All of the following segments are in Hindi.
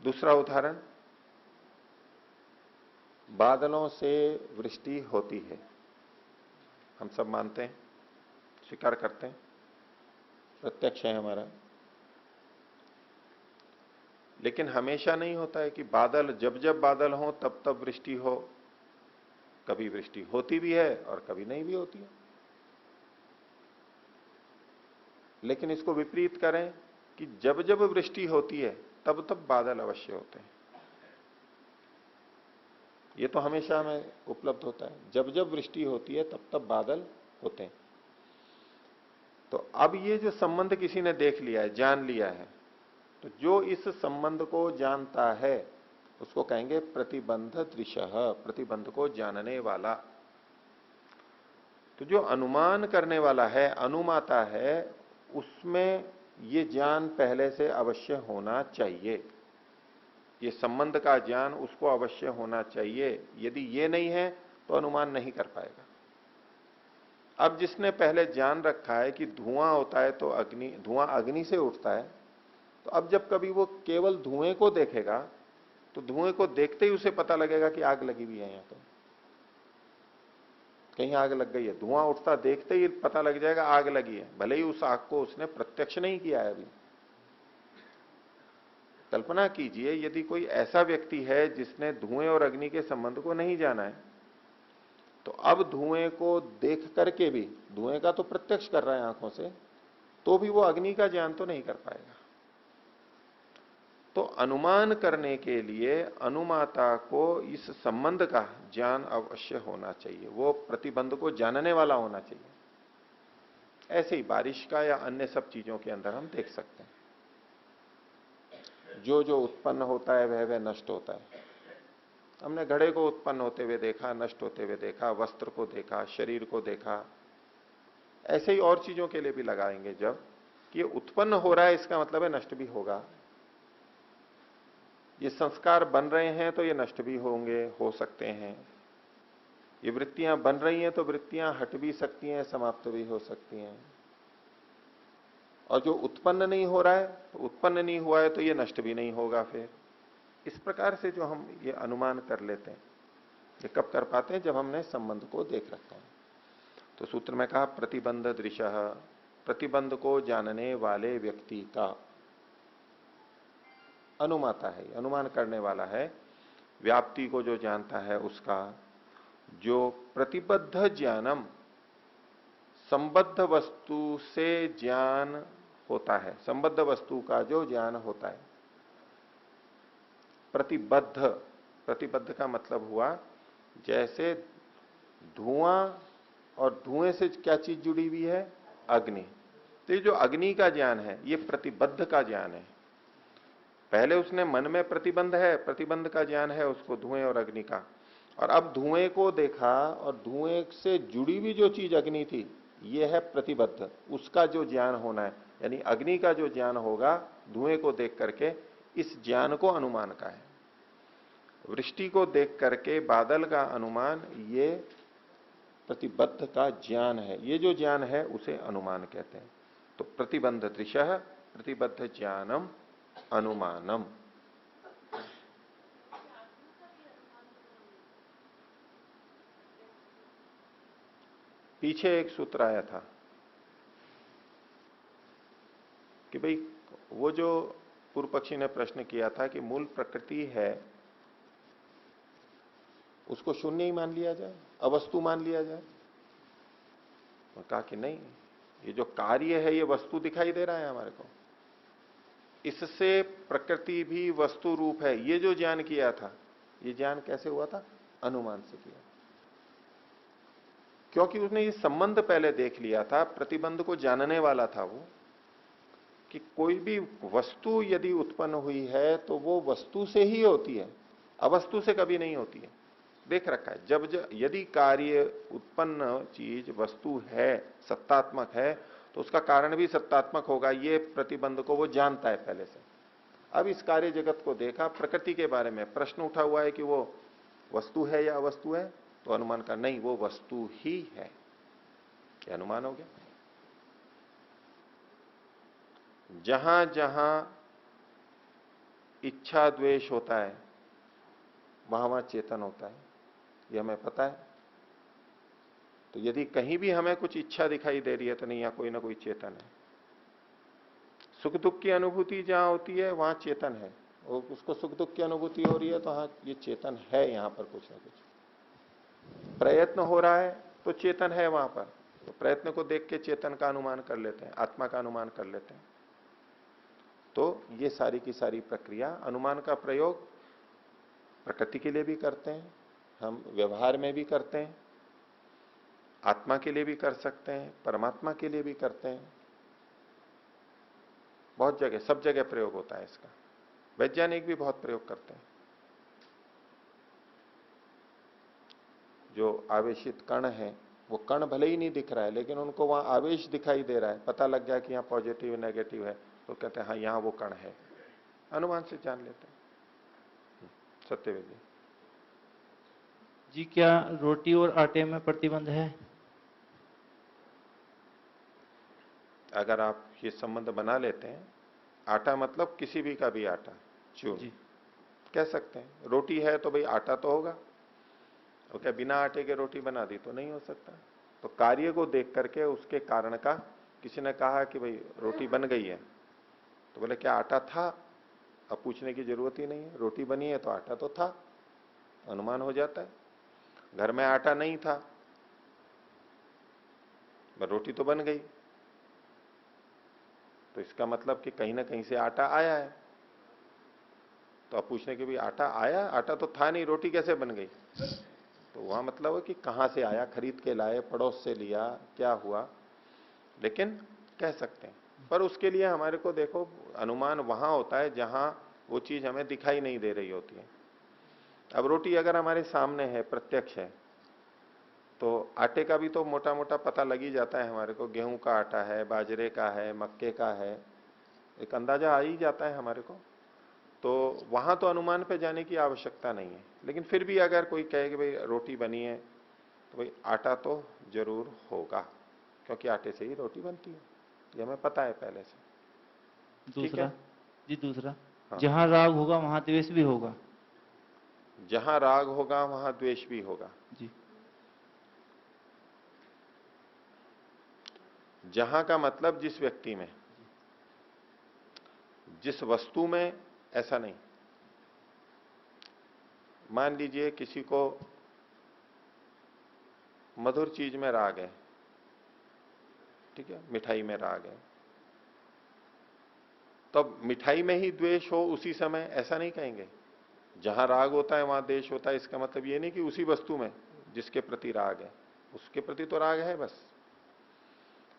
दूसरा उदाहरण, बादलों से वृष्टि होती है, हम सब मानते हैं, स्वीकार करते हैं, प्रत्यक्ष है हमारा। लेकिन हमेशा नहीं होता है कि बादल, जब जब बादल हो तब तब वृष्टि हो। कभी वृष्टि होती भी है और कभी नहीं भी होती है। लेकिन इसको विपरीत करें कि जब जब वृष्टि होती है तब तब बादल अवश्य होते हैं। ये तो हमेशा हमें उपलब्ध होता है, जब जब वृष्टि होती है तब तब बादल होते हैं। तो अब ये जो संबंध किसी ने देख लिया है, जान लिया है, तो जो इस संबंध को जानता है उसको कहेंगे प्रतिबंध दृशः, प्रतिबंध को जानने वाला। तो जो अनुमान करने वाला है, अनुमाता है, उसमें ये ज्ञान पहले से अवश्य होना चाहिए। ये संबंध का ज्ञान उसको अवश्य होना चाहिए। यदि ये नहीं है तो अनुमान नहीं कर पाएगा। अब जिसने पहले जान रखा है कि धुआं होता है तो अग्नि, धुआं अग्नि से उठता है, तो अब जब कभी वो केवल धुएं को देखेगा तो धुएं को देखते ही उसे पता लगेगा कि आग लगी हुई है, यहां पर कहीं आग लग गई है। धुआं उठता देखते ही पता लग जाएगा आग लगी है, भले ही उस आग को उसने प्रत्यक्ष नहीं किया है अभी। कल्पना कीजिए यदि कोई ऐसा व्यक्ति है जिसने धुएं और अग्नि के संबंध को नहीं जाना है, तो अब धुएं को देख करके भी, धुएं का तो प्रत्यक्ष कर रहा है आंखों से, तो भी वो अग्नि का ज्ञान तो नहीं कर पाएगा। तो अनुमान करने के लिए अनुमाता को इस संबंध का ज्ञान अवश्य होना चाहिए, वो प्रतिबंध को जानने वाला होना चाहिए। ऐसे ही बारिश का या अन्य सब चीजों के अंदर हम देख सकते हैं, जो जो उत्पन्न होता है वह वह नष्ट होता है। हमने घड़े को उत्पन्न होते हुए देखा, नष्ट होते हुए देखा, वस्त्र को देखा, शरीर को देखा। ऐसे ही और चीजों के लिए भी लगाएंगे, जब कि ये उत्पन्न हो रहा है इसका मतलब है नष्ट भी होगा। ये संस्कार बन रहे हैं तो ये नष्ट भी होंगे, हो सकते हैं। ये वृत्तियां बन रही हैं तो वृत्तियां हट भी सकती हैं, समाप्त भी हो सकती हैं। और जो उत्पन्न नहीं हो रहा है, तो उत्पन्न नहीं हुआ है तो ये नष्ट भी नहीं होगा। फिर इस प्रकार से जो हम ये अनुमान कर लेते हैं, ये कब कर पाते हैं? जब हमने संबंध को देख रखा है। तो सूत्र में कहा प्रतिबंध दृशः, प्रतिबंध को जानने वाले व्यक्ति का, अनुमाता है, अनुमान करने वाला है, व्याप्ति को जो जानता है उसका, जो प्रतिबद्ध ज्ञानम, संबद्ध वस्तु से ज्ञान होता है, संबद्ध वस्तु का जो ज्ञान होता है। प्रतिबद्ध, प्रतिबद्ध का मतलब हुआ जैसे धुआं, और धुएं से क्या चीज जुड़ी हुई है? अग्नि। तो ये जो अग्नि का ज्ञान है ये प्रतिबद्ध का ज्ञान है। पहले उसने मन में प्रतिबंध है, प्रतिबंध का ज्ञान है उसको धुएं और अग्नि का, और अब धुएं को देखा और धुएं से जुड़ी हुई जो चीज अग्नि थी ये है प्रतिबद्ध, उसका जो ज्ञान होना है, यानी अग्नि का जो ज्ञान होगा धुएं को देख करके, इस ज्ञान को अनुमान का है। वृष्टि को देख करके बादल का अनुमान ये प्रतिबद्ध का ज्ञान है, ये जो ज्ञान है उसे अनुमान कहते हैं। तो प्रतिबंध दृशः प्रतिबद्ध ज्ञानम अनुमानम। पीछे एक सूत्र आया था कि भाई वो जो पूर्व पक्षी ने प्रश्न किया था कि मूल प्रकृति है उसको शून्य ही मान लिया जाए, अवस्तु मान लिया जाए। और कहा कि नहीं, ये जो कार्य है ये वस्तु दिखाई दे रहा है हमारे को, इससे प्रकृति भी वस्तु रूप है। ये जो ज्ञान किया था, ये ज्ञान कैसे हुआ था? अनुमान से किया, क्योंकि उसने ये संबंध पहले देख लिया था, प्रतिबंध को जानने वाला था वो, कि कोई भी वस्तु यदि उत्पन्न हुई है तो वो वस्तु से ही होती है, अवस्तु से कभी नहीं होती है। देख रखा है, जब यदि कार्य उत्पन्न चीज वस्तु है, सत्तात्मक है, तो उसका कारण भी सत्तात्मक होगा, ये प्रतिबंध को वो जानता है पहले से। अब इस कार्य जगत को देखा, प्रकृति के बारे में प्रश्न उठा हुआ है कि वो वस्तु है या अवस्तु है, तो अनुमान का नहीं, वो वस्तु ही है। क्या अनुमान हो गया? जहां जहां इच्छा द्वेष होता है, वहां वहां चेतन होता है, ये हमें पता है। तो यदि कहीं भी हमें कुछ इच्छा दिखाई दे रही है तो नहीं, यहां कोई ना कोई चेतन है। सुख दुख की अनुभूति जहां होती है वहां चेतन है, और उसको सुख दुख की अनुभूति हो रही है तो हाँ ये चेतन है, यहां पर कुछ ना कुछ प्रयत्न हो रहा है तो चेतन है वहां पर। तो प्रयत्न को देख के चेतन का अनुमान कर लेते हैं, आत्मा का अनुमान कर लेते हैं। तो ये सारी की सारी प्रक्रिया, अनुमान का प्रयोग प्रकृति के लिए भी करते हैं, हम व्यवहार में भी करते हैं, आत्मा के लिए भी कर सकते हैं, परमात्मा के लिए भी करते हैं। बहुत जगह, सब जगह प्रयोग होता है इसका। वैज्ञानिक भी बहुत प्रयोग करते हैं। जो आवेशित कण है, वो कण भले ही नहीं दिख रहा है लेकिन उनको वहां आवेश दिखाई दे रहा है, पता लग गया कि यहाँ पॉजिटिव नेगेटिव है, तो कहते हैं हाँ यहां वो कण है, अनुमान से जान लेते हैं। सत्यवेद जी। जी, क्या रोटी और आटे में प्रतिबंध है? अगर आप ये संबंध बना लेते हैं, आटा मतलब किसी भी का भी आटा, चूर्ण कह सकते हैं। रोटी है तो भाई आटा तो होगा, और क्या बिना आटे के रोटी बना दी तो नहीं हो सकता। तो कार्य को देख करके उसके कारण का, किसी ने कहा कि भाई रोटी बन गई है, तो बोले क्या आटा था? अब पूछने की जरूरत ही नहीं है, रोटी बनी है तो आटा तो था, अनुमान हो जाता है। घर में आटा नहीं था, रोटी तो बन गई, तो इसका मतलब कि कहीं ना कहीं से आटा आया है। तो अब पूछने के भी आटा आया, आटा तो था नहीं, रोटी कैसे बन गई? तो वहां मतलब है कि कहां से आया, खरीद के लाए, पड़ोस से लिया, क्या हुआ, लेकिन कह सकते हैं। पर उसके लिए हमारे को देखो, अनुमान वहां होता है जहां वो चीज हमें दिखाई नहीं दे रही होती है। अब रोटी अगर हमारे सामने है, प्रत्यक्ष है, तो आटे का भी तो मोटा मोटा पता लग ही जाता है हमारे को, गेहूं का आटा है, बाजरे का है, मक्के का है, एक अंदाजा आ ही जाता है हमारे को। तो वहां तो अनुमान पे जाने की आवश्यकता नहीं है। लेकिन फिर भी अगर कोई कहे कि भाई रोटी बनी है, तो भाई आटा तो जरूर होगा, क्योंकि आटे से ही रोटी बनती है, ये हमें पता है पहले से। ठीक है। दूसरा जी, दूसरा, हाँ, जहां राग होगा वहां द्वेष भी होगा। जहां राग होगा वहां द्वेष भी होगा। जी। जहां का मतलब जिस व्यक्ति में, जिस वस्तु में, ऐसा नहीं। मान लीजिए किसी को मधुर चीज में राग है, ठीक है, मिठाई में राग है, तब मिठाई में ही द्वेष हो उसी समय, ऐसा नहीं कहेंगे। जहां राग होता है वहां द्वेष होता है, इसका मतलब ये नहीं कि उसी वस्तु में जिसके प्रति राग है उसके प्रति तो राग है बस।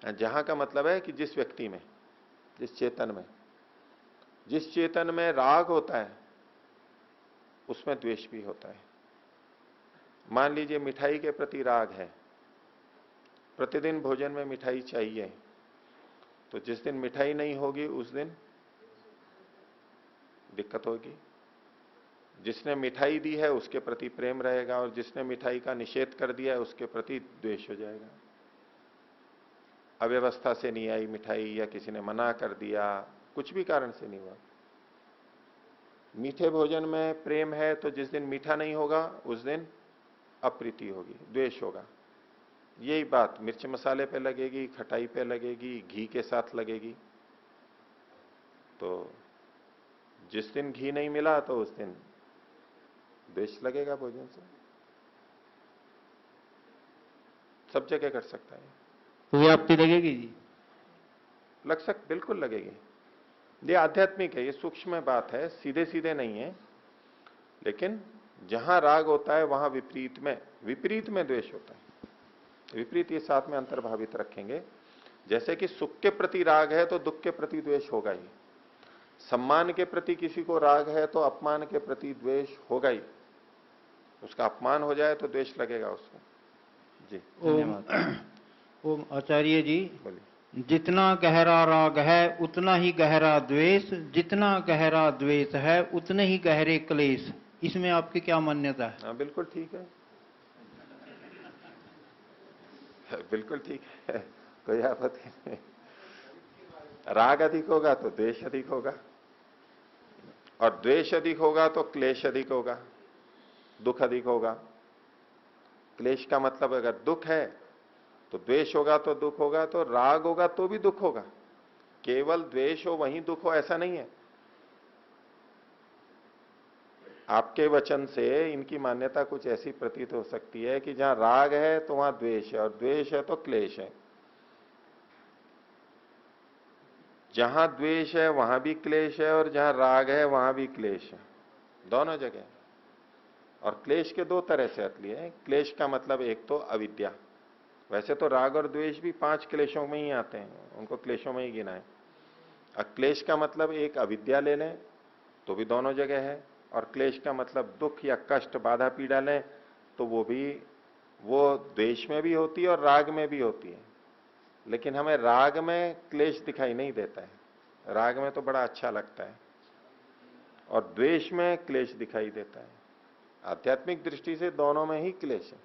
जहां का मतलब है कि जिस व्यक्ति में, जिस चेतन में, जिस चेतन में राग होता है उसमें द्वेष भी होता है। मान लीजिए मिठाई के प्रति राग है, प्रतिदिन भोजन में मिठाई चाहिए, तो जिस दिन मिठाई नहीं होगी उस दिन दिक्कत होगी। जिसने मिठाई दी है उसके प्रति प्रेम रहेगा, और जिसने मिठाई का निषेध कर दिया है उसके प्रति द्वेष हो जाएगा। अव्यवस्था से नहीं आई मिठाई, या किसी ने मना कर दिया, कुछ भी कारण से नहीं हुआ। मीठे भोजन में प्रेम है, तो जिस दिन मीठा नहीं होगा उस दिन अप्रीति होगी, द्वेष होगा। यही बात मिर्च मसाले पे लगेगी, खटाई पे लगेगी, घी के साथ लगेगी। तो जिस दिन घी नहीं मिला तो उस दिन द्वेष लगेगा भोजन से। सब जगह कर सकता है, तो ये आपकी लगेगी जी? बिल्कुल लगेगी। ये आध्यात्मिक है, ये सूक्ष्म बात है, सीधे सीधे नहीं है। लेकिन जहां राग होता है वहां विपरीत में द्वेष होता है। विपरीत ये साथ में अंतर्भावित रखेंगे। जैसे कि सुख के प्रति राग है तो दुख के प्रति द्वेष होगा ही। सम्मान के प्रति किसी को राग है तो अपमान के प्रति द्वेष होगा ही। उसका अपमान हो जाए तो द्वेष लगेगा उसको। जी धन्यवाद। ओम आचार्य जी, बोलिए। जितना गहरा राग है उतना ही गहरा द्वेष, जितना गहरा द्वेष है उतने ही गहरे क्लेश, इसमें आपकी क्या मान्यता है? हाँ बिल्कुल ठीक है, बिल्कुल ठीक है, कोई आपत्ति नहीं। राग अधिक होगा तो द्वेष अधिक होगा। और द्वेष अधिक होगा तो क्लेश अधिक होगा, दुख अधिक होगा। क्लेश का मतलब अगर दुख है तो द्वेष होगा तो दुख होगा, तो राग होगा तो भी दुख होगा। केवल द्वेष हो वहीं दुख हो ऐसा नहीं है। आपके वचन से इनकी मान्यता कुछ ऐसी प्रतीत हो सकती है कि जहां राग है तो वहां द्वेष है, और द्वेष है तो क्लेश है। जहां द्वेष है वहां भी क्लेश है, और जहां राग है वहां भी क्लेश है, दोनों जगह। और क्लेश के दो तरह से अर्थ लिए हैं। क्लेश का मतलब एक तो अविद्या, वैसे तो राग और द्वेष भी 5 क्लेशों में ही आते हैं, उनको क्लेशों में ही गिना है। अक्लेश का मतलब एक अविद्या ले लें तो भी दोनों जगह है, और क्लेश का मतलब दुख या कष्ट बाधा पीड़ा लें तो वो द्वेष में भी होती है और राग में भी होती है। लेकिन हमें राग में क्लेश दिखाई नहीं देता है, राग में तो बड़ा अच्छा लगता है, और द्वेष में क्लेश दिखाई देता है। आध्यात्मिक दृष्टि से दोनों में ही क्लेश है,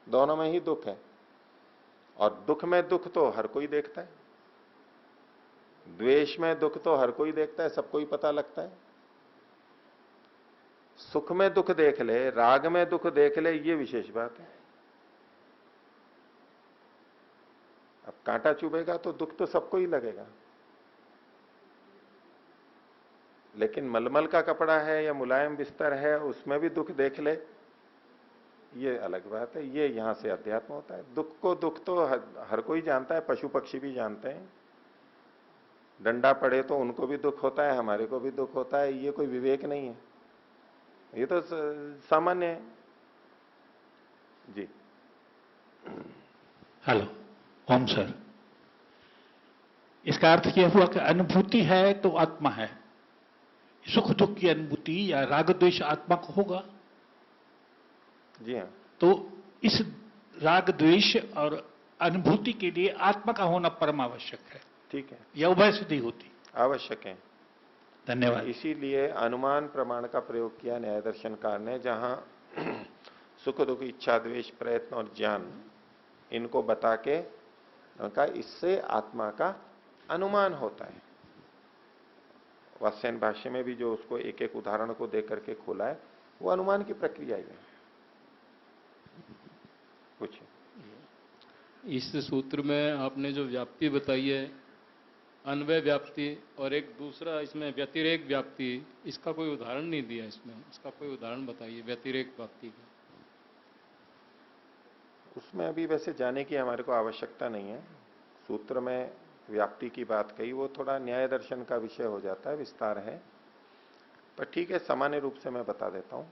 दोनों में ही दुख है। और दुख में दुख तो हर कोई देखता है, द्वेष में दुख तो हर कोई देखता है, सबको ही पता लगता है। सुख में दुख देख ले, राग में दुख देख ले, ये विशेष बात है। अब कांटा चुभेगा तो दुख तो सबको ही लगेगा, लेकिन मलमल का कपड़ा है या मुलायम बिस्तर है उसमें भी दुख देख ले, ये अलग बात है। ये यहां से अध्यात्म होता है। दुख को दुख तो हर कोई जानता है, पशु पक्षी भी जानते हैं। डंडा पड़े तो उनको भी दुख होता है, हमारे को भी दुख होता है, ये कोई विवेक नहीं है, ये तो सामान्य है जी। हेलो, ओम सर। इसका अर्थ यह हुआ कि अनुभूति है तो आत्मा है। सुख दुख की अनुभूति या राग द्वेष आत्मा को होगा। जी हाँ। तो इस राग द्वेष और अनुभूति के लिए आत्मा का होना परम आवश्यक है। ठीक है, यह उभय सिद्धि होती आवश्यक है। धन्यवाद। इसीलिए अनुमान प्रमाण का प्रयोग किया न्याय दर्शनकार ने, जहां सुख दुख इच्छा द्वेष प्रयत्न और ज्ञान इनको बता के उनका इससे आत्मा का अनुमान होता है। वात्स्यायन भाष्य में भी जो उसको एक एक उदाहरण को देकर के खोला है, वो अनुमान की प्रक्रिया ही है। कुछ इस सूत्र में आपने जो व्याप्ति बताई है, अन्वय व्याप्ति, और एक दूसरा इसमें व्यतिरेक व्याप्ति, इसका कोई उदाहरण नहीं दिया इसमें। इसका कोई उदाहरण बताइए व्यतिरेक व्याप्ति का। उसमें अभी वैसे जाने की हमारे को आवश्यकता नहीं है। सूत्र में व्याप्ति की बात कही, वो थोड़ा न्याय दर्शन का विषय हो जाता है, विस्तार है। पर ठीक है, सामान्य रूप से मैं बता देता हूं,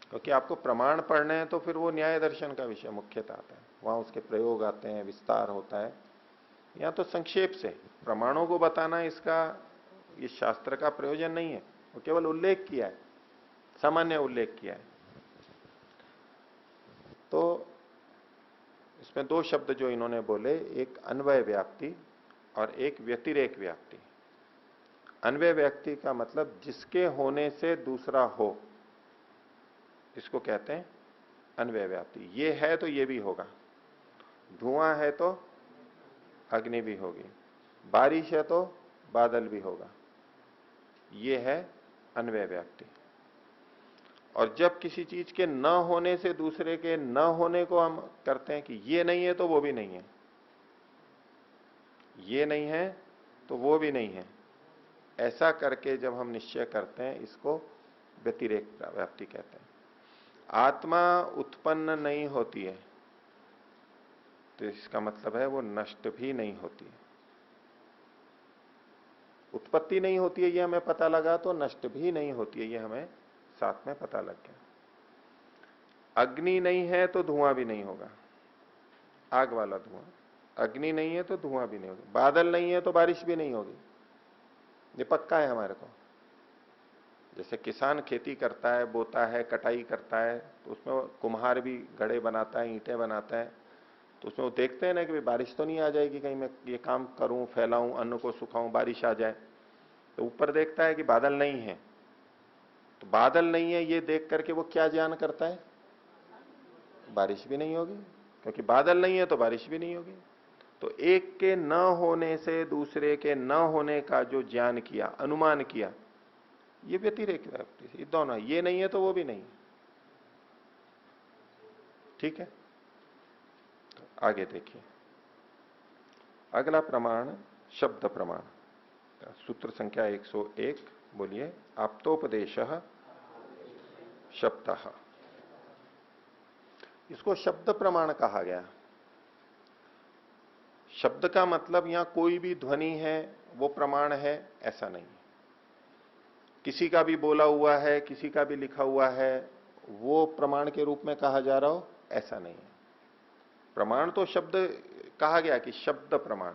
क्योंकि आपको प्रमाण पढ़ने हैं तो फिर वो न्याय दर्शन का विषय मुख्यतः आता है, वहां उसके प्रयोग आते हैं, विस्तार होता है। या तो संक्षेप से प्रमाणों को बताना, इसका ये शास्त्र का प्रयोजन नहीं है, वो केवल उल्लेख किया है, सामान्य उल्लेख किया है। तो इसमें दो शब्द जो इन्होंने बोले, एक अन्वय व्याप्ति और एक व्यतिरेक व्याप्ति। अन्वय व्याप्ति का मतलब जिसके होने से दूसरा हो, इसको कहते हैं अन्वय व्याप्ति। ये है तो ये भी होगा, धुआं है तो अग्नि भी होगी, बारिश है तो बादल भी होगा, ये है अन्वय व्याप्ति। और जब किसी चीज के न होने से दूसरे के न होने को हम करते हैं कि ये नहीं है तो वो भी नहीं है, ये नहीं है तो वो भी नहीं है, ऐसा करके जब हम निश्चय करते हैं, इसको व्यतिरेक व्याप्ति कहते हैं। आत्मा उत्पन्न नहीं होती है तो इसका मतलब है वो नष्ट भी नहीं होती है। उत्पत्ति नहीं होती है ये हमें पता लगा, तो नष्ट भी नहीं होती है ये हमें साथ में पता लग गया। अग्नि नहीं है तो धुआं भी नहीं होगा, आग वाला धुआं। अग्नि नहीं है तो धुआं भी नहीं होगा, बादल नहीं है तो बारिश भी नहीं होगी, ये पक्का है हमारे को। जैसे किसान खेती करता है, बोता है, कटाई करता है, तो उसमें कुम्हार भी घड़े बनाता है, ईंटें बनाता है, तो उसमें वो देखते हैं ना कि बारिश तो नहीं आ जाएगी, कहीं मैं ये काम करूं, फैलाऊं, अन्न को सुखाऊं, बारिश आ जाए। तो ऊपर देखता है कि बादल नहीं है, तो बादल नहीं है ये देख करके वो क्या ज्ञान करता है, बारिश भी नहीं होगी, क्योंकि बादल नहीं है तो बारिश भी नहीं होगी। तो एक के न होने से दूसरे के न होने का जो ज्ञान किया, अनुमान किया, ये व्यतिरेक व्याप्ति, ये दोनों, ये नहीं है तो वो भी नहीं। ठीक है, तो आगे देखिए अगला प्रमाण शब्द प्रमाण, सूत्र संख्या 101, बोलिए। आप्तोपदेशः शब्दः, इसको शब्द प्रमाण कहा गया। शब्द का मतलब यहां कोई भी ध्वनि है वो प्रमाण है, ऐसा नहीं। किसी का भी बोला हुआ है, किसी का भी लिखा हुआ है, वो प्रमाण के रूप में कहा जा रहा हो, ऐसा नहीं है। प्रमाण तो शब्द कहा गया कि शब्द प्रमाण,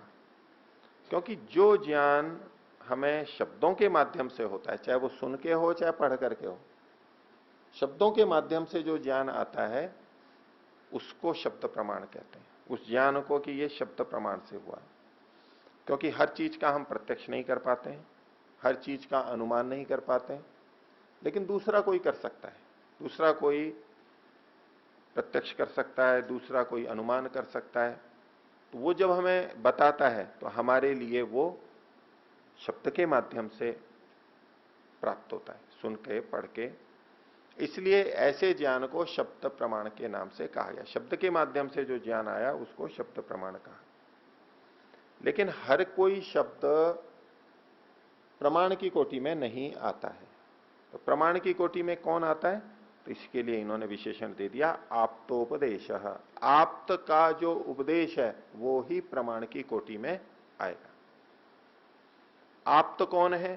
क्योंकि जो ज्ञान हमें शब्दों के माध्यम से होता है, चाहे वो सुन के हो चाहे पढ़ करके हो, शब्दों के माध्यम से जो ज्ञान आता है उसको शब्द प्रमाण कहते हैं, उस ज्ञान को कि ये शब्द प्रमाण से हुआ। क्योंकि हर चीज का हम प्रत्यक्ष नहीं कर पाते हैं, हर चीज का अनुमान नहीं कर पाते हैं, लेकिन दूसरा कोई कर सकता है, दूसरा कोई प्रत्यक्ष कर सकता है, दूसरा कोई अनुमान कर सकता है। तो वो जब हमें बताता है तो हमारे लिए वो शब्द के माध्यम से प्राप्त होता है, सुन के पढ़ के। इसलिए ऐसे ज्ञान को शब्द प्रमाण के नाम से कहा गया। शब्द के माध्यम से जो ज्ञान आया उसको शब्द प्रमाण कहा। लेकिन हर कोई शब्द प्रमाण की कोटि में नहीं आता है। तो प्रमाण की कोटि में कौन आता है? तो इसके लिए इन्होंने विशेषण दे दिया आप्तोपदेश। आप्त का जो उपदेश है वो ही प्रमाण की कोटि में आएगा। आप्त कौन है?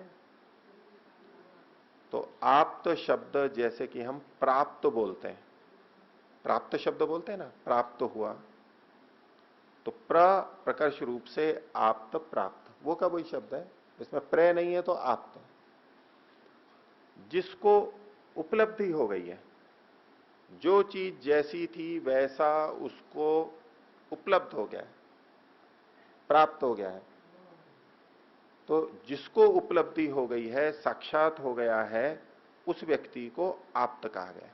तो आप्त शब्द जैसे कि हम प्राप्त बोलते हैं, प्राप्त शब्द बोलते हैं ना, प्राप्त हुआ, तो प्रकर्ष रूप से आप्त प्राप्त, वो का वही शब्द है, इसमें प्र नहीं है तो आप्त। जिसको उपलब्धि हो गई है, जो चीज जैसी थी वैसा उसको उपलब्ध हो गया है, प्राप्त हो गया है। तो जिसको उपलब्धि हो गई है, साक्षात हो गया है, उस व्यक्ति को आप्त कहा गया।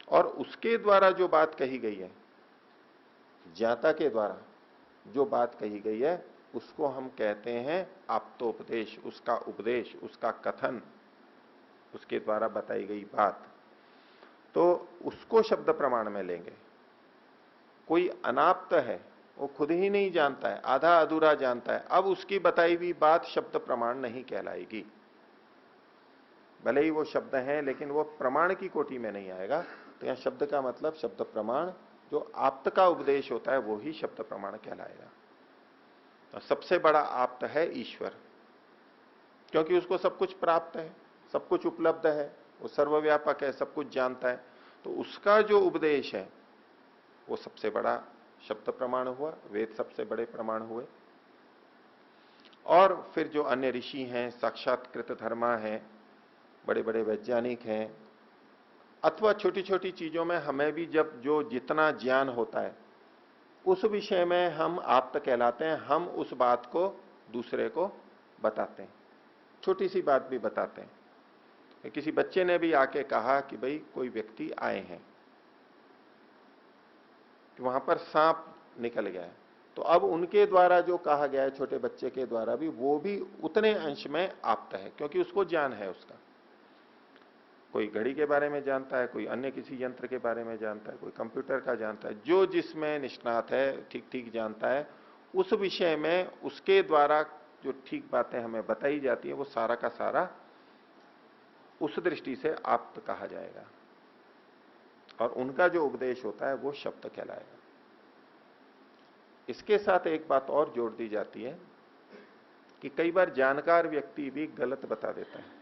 और उसके द्वारा जो बात कही गई है, ज्ञाता के द्वारा जो बात कही गई है, उसको हम कहते हैं आप्तोपदेश। उसका उपदेश, उसका कथन, उसके द्वारा बताई गई बात, तो उसको शब्द प्रमाण में लेंगे। कोई अनाप्त है, वो खुद ही नहीं जानता है, आधा अधूरा जानता है, अब उसकी बताई हुई बात शब्द प्रमाण नहीं कहलाएगी। भले ही वो शब्द है लेकिन वो प्रमाण की कोटि में नहीं आएगा। तो यहां शब्द का मतलब शब्द प्रमाण, जो आप्त का उपदेश होता है वो ही शब्द प्रमाण कहलाएगा। तो सबसे बड़ा आप्त है ईश्वर, क्योंकि उसको सब कुछ प्राप्त है, सब कुछ उपलब्ध है, वो सर्वव्यापक है, सब कुछ जानता है। तो उसका जो उपदेश है वो सबसे बड़ा शब्द प्रमाण हुआ, वेद सबसे बड़े प्रमाण हुए। और फिर जो अन्य ऋषि हैं, साक्षात्कृत धर्मा हैं, बड़े बड़े वैज्ञानिक हैं, अथवा छोटी छोटी चीजों में हमें भी जब जो जितना ज्ञान होता है उस विषय में हम आप्त कहलाते हैं। हम उस बात को दूसरे को बताते हैं, छोटी सी बात भी बताते हैं। किसी बच्चे ने भी आके कहा कि भाई कोई व्यक्ति आए हैं, कि वहां पर सांप निकल गया है, तो अब उनके द्वारा जो कहा गया है, छोटे बच्चे के द्वारा भी, वो भी उतने अंश में आप्त है, क्योंकि उसको ज्ञान है उसका। कोई घड़ी के बारे में जानता है, कोई अन्य किसी यंत्र के बारे में जानता है, कोई कंप्यूटर का जानता है, जो जिसमें निष्णात है, ठीक ठीक जानता है, उस विषय में उसके द्वारा जो ठीक बातें हमें बताई जाती है वो सारा का सारा उस दृष्टि से आप्त कहा जाएगा। और उनका जो उपदेश होता है वो शब्द कहलाएगा। इसके साथ एक बात और जोड़ दी जाती है कि कई बार जानकार व्यक्ति भी गलत बता देता है।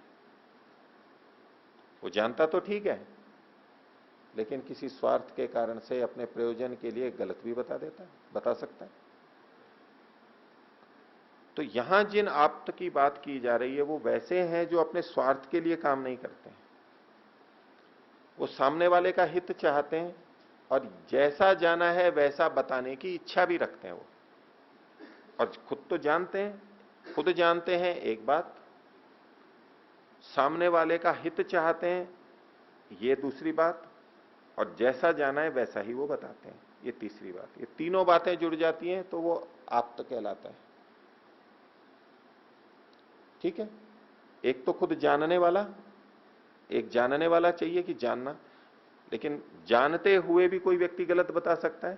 वो जानता तो ठीक है, लेकिन किसी स्वार्थ के कारण से अपने प्रयोजन के लिए गलत भी बता देता है, बता सकता है। तो यहां जिन आप्त की बात की जा रही है वो वैसे हैं जो अपने स्वार्थ के लिए काम नहीं करते हैं, वो सामने वाले का हित चाहते हैं और जैसा जाना है वैसा बताने की इच्छा भी रखते हैं वो। और खुद तो जानते हैं, खुद जानते हैं एक बात, सामने वाले का हित चाहते हैं ये दूसरी बात, और जैसा जाना है वैसा ही वो बताते हैं ये तीसरी बात। ये तीनों बातें जुड़ जाती हैं तो वो आप्त कहलाता है। ठीक है, एक तो खुद जानने वाला, एक जानने वाला चाहिए कि जानना, लेकिन जानते हुए भी कोई व्यक्ति गलत बता सकता है।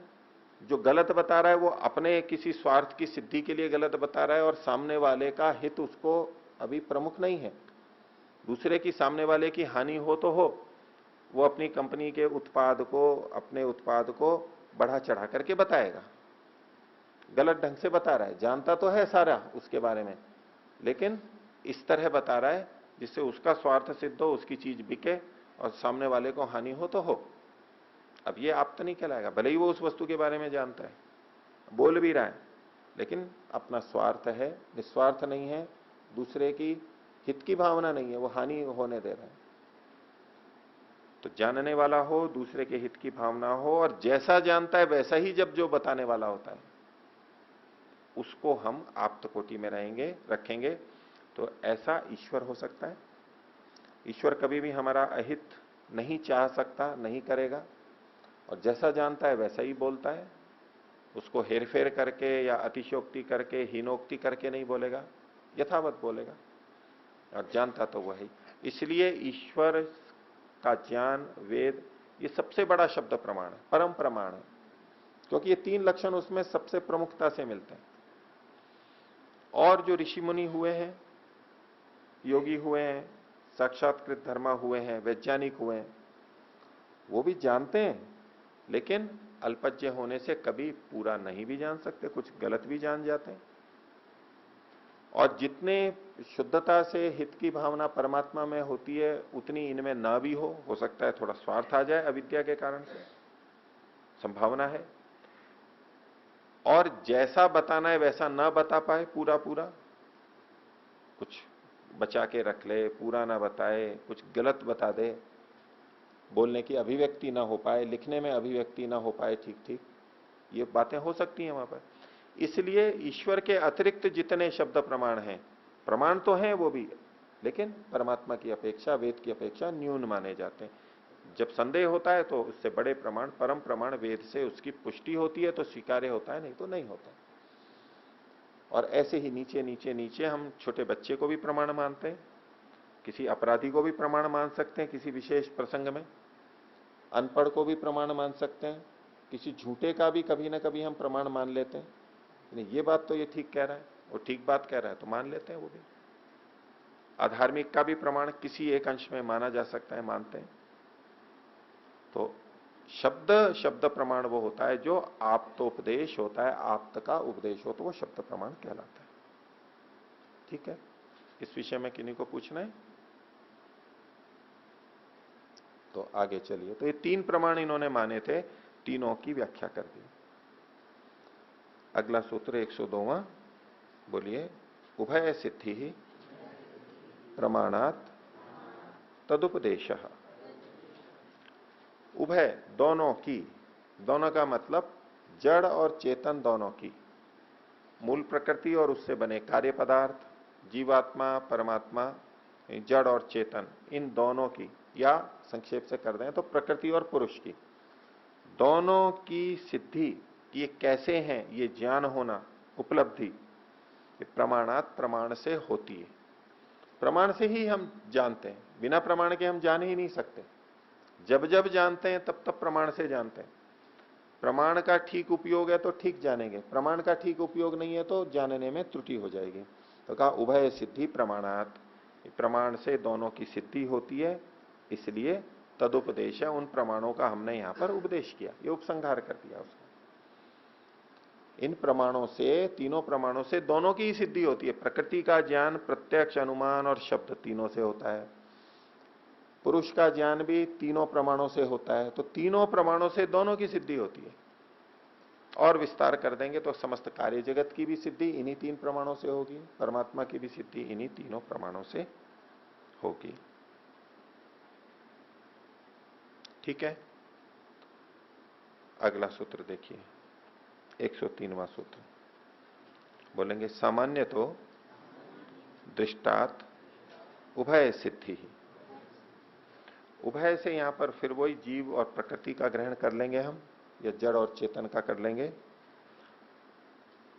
जो गलत बता रहा है वो अपने किसी स्वार्थ की सिद्धि के लिए गलत बता रहा है और सामने वाले का हित उसको अभी प्रमुख नहीं है। दूसरे की, सामने वाले की हानि हो तो हो, वो अपनी कंपनी के उत्पाद को, अपने उत्पाद को बढ़ा चढ़ा करके बताएगा, गलत ढंग से बता रहा है, जानता तो है सारा उसके बारे में, लेकिन इस तरह बता रहा है जिससे उसका स्वार्थ सिद्ध हो, उसकी चीज बिके और सामने वाले को हानि हो तो हो। अब ये आप तो नहीं कहलाएगा, भले ही वो उस वस्तु के बारे में जानता है, बोल भी रहा है, लेकिन अपना स्वार्थ है, निस्वार्थ नहीं है, दूसरे की हित की भावना नहीं है, वो हानि होने दे रहा है। तो जानने वाला हो, दूसरे के हित की भावना हो, और जैसा जानता है वैसा ही जब जो बताने वाला होता है उसको हम आप्त कोटि में रखेंगे। तो ऐसा ईश्वर हो सकता है। ईश्वर कभी भी हमारा अहित नहीं चाह सकता, नहीं करेगा, और जैसा जानता है वैसा ही बोलता है, उसको हेरफेर करके या अतिशयोक्ति करके, हीनोक्ति करके नहीं बोलेगा, यथावत बोलेगा, और जानता तो वही। इसलिए ईश्वर का ज्ञान, वेद, ये सबसे बड़ा शब्द प्रमाण है, परम प्रमाण है, क्योंकि ये तीन लक्षण उसमें सबसे प्रमुखता से मिलते हैं। और जो ऋषि मुनि हुए हैं, योगी हुए हैं, साक्षात्कृत धर्मा हुए हैं, वैज्ञानिक हुए हैं, वो भी जानते हैं, लेकिन अल्पज्ञ होने से कभी पूरा नहीं भी जान सकते, कुछ गलत भी जान जाते हैं। और जितने शुद्धता से हित की भावना परमात्मा में होती है उतनी इनमें ना भी हो सकता है थोड़ा स्वार्थ आ जाए अविद्या के कारण से, संभावना है। और जैसा बताना है वैसा ना बता पाए पूरा पूरा, कुछ बचा के रख ले, पूरा ना बताए, कुछ गलत बता दे, बोलने की अभिव्यक्ति ना हो पाए, लिखने में अभिव्यक्ति ना हो पाए ठीक ठीक, ये बातें हो सकती हैं वहां पर। इसलिए ईश्वर के अतिरिक्त जितने शब्द प्रमाण हैं, प्रमाण तो हैं वो भी, लेकिन परमात्मा की अपेक्षा, वेद की अपेक्षा न्यून माने जाते हैं। जब संदेह होता है तो उससे बड़े प्रमाण, परम प्रमाण वेद से उसकी पुष्टि होती है तो स्वीकार्य होता है, नहीं तो नहीं होता। और ऐसे ही नीचे नीचे नीचे हम छोटे बच्चे को भी प्रमाण मानते हैं, किसी अपराधी को भी प्रमाण मान सकते हैं, किसी विशेष प्रसंग में अनपढ़ को भी प्रमाण मान सकते हैं, किसी झूठे का भी कभी ना कभी हम प्रमाण मान लेते हैं, नहीं ये बात तो ये ठीक कह रहा है, वो ठीक बात कह रहा है, तो मान लेते हैं वो भी। अधार्मिक का भी प्रमाण किसी एक अंश में माना जा सकता है, मानते हैं। तो शब्द शब्द प्रमाण वो होता है जो आप्तोपदेश होता है, आप्त का उपदेश हो तो वो शब्द प्रमाण कहलाता है। ठीक है, इस विषय में किन्हीं को पूछना है तो आगे चलिए। तो ये तीन प्रमाण इन्होंने माने थे, तीनों की व्याख्या कर दी। अगला सूत्र 102वां, बोलिए। उभय सिद्धि ही प्रमाणात तदुपदेश। उभय दोनों की, दोनों का मतलब जड़ और चेतन दोनों की, मूल प्रकृति और उससे बने कार्य पदार्थ, जीवात्मा परमात्मा, जड़ और चेतन, इन दोनों की, या संक्षेप से कर दें तो प्रकृति और पुरुष की, दोनों की सिद्धि, ये कैसे हैं, ये ज्ञान होना, उपलब्धि, ये प्रमाणात, प्रमाण से होती है। प्रमाण से ही हम जानते हैं, बिना प्रमाण के हम जान ही नहीं सकते। जब जब जानते हैं तब तब प्रमाण से जानते हैं। प्रमाण का ठीक उपयोग है तो ठीक जानेंगे, प्रमाण का ठीक उपयोग नहीं है तो जानने में त्रुटि हो जाएगी। तो कहा उभय सिद्धि प्रमाणात, प्रमाण से दोनों की सिद्धि होती है, इसलिए तदुपदेश है, उन प्रमाणों का हमने यहां पर उपदेश किया, ये उपसंहार कर दिया उसका। इन प्रमाणों से, तीनों प्रमाणों से दोनों की ही सिद्धि होती है। प्रकृति का ज्ञान प्रत्यक्ष, अनुमान और शब्द तीनों से होता है। पुरुष का ज्ञान भी तीनों प्रमाणों से होता है। तो तीनों प्रमाणों से दोनों की सिद्धि होती है। और विस्तार कर देंगे तो समस्त कार्य जगत की भी सिद्धि इन्हीं तीन प्रमाणों से होगी, परमात्मा की भी सिद्धि इन्हीं तीनों प्रमाणों से होगी। ठीक है, अगला सूत्र देखिए, 103वां सूत्र, बोलेंगे सामान्य तो दृष्टात उभय सिद्धि ही। उभय से यहां पर फिर वही जीव और प्रकृति का ग्रहण कर लेंगे हम, या जड़ और चेतन का कर लेंगे।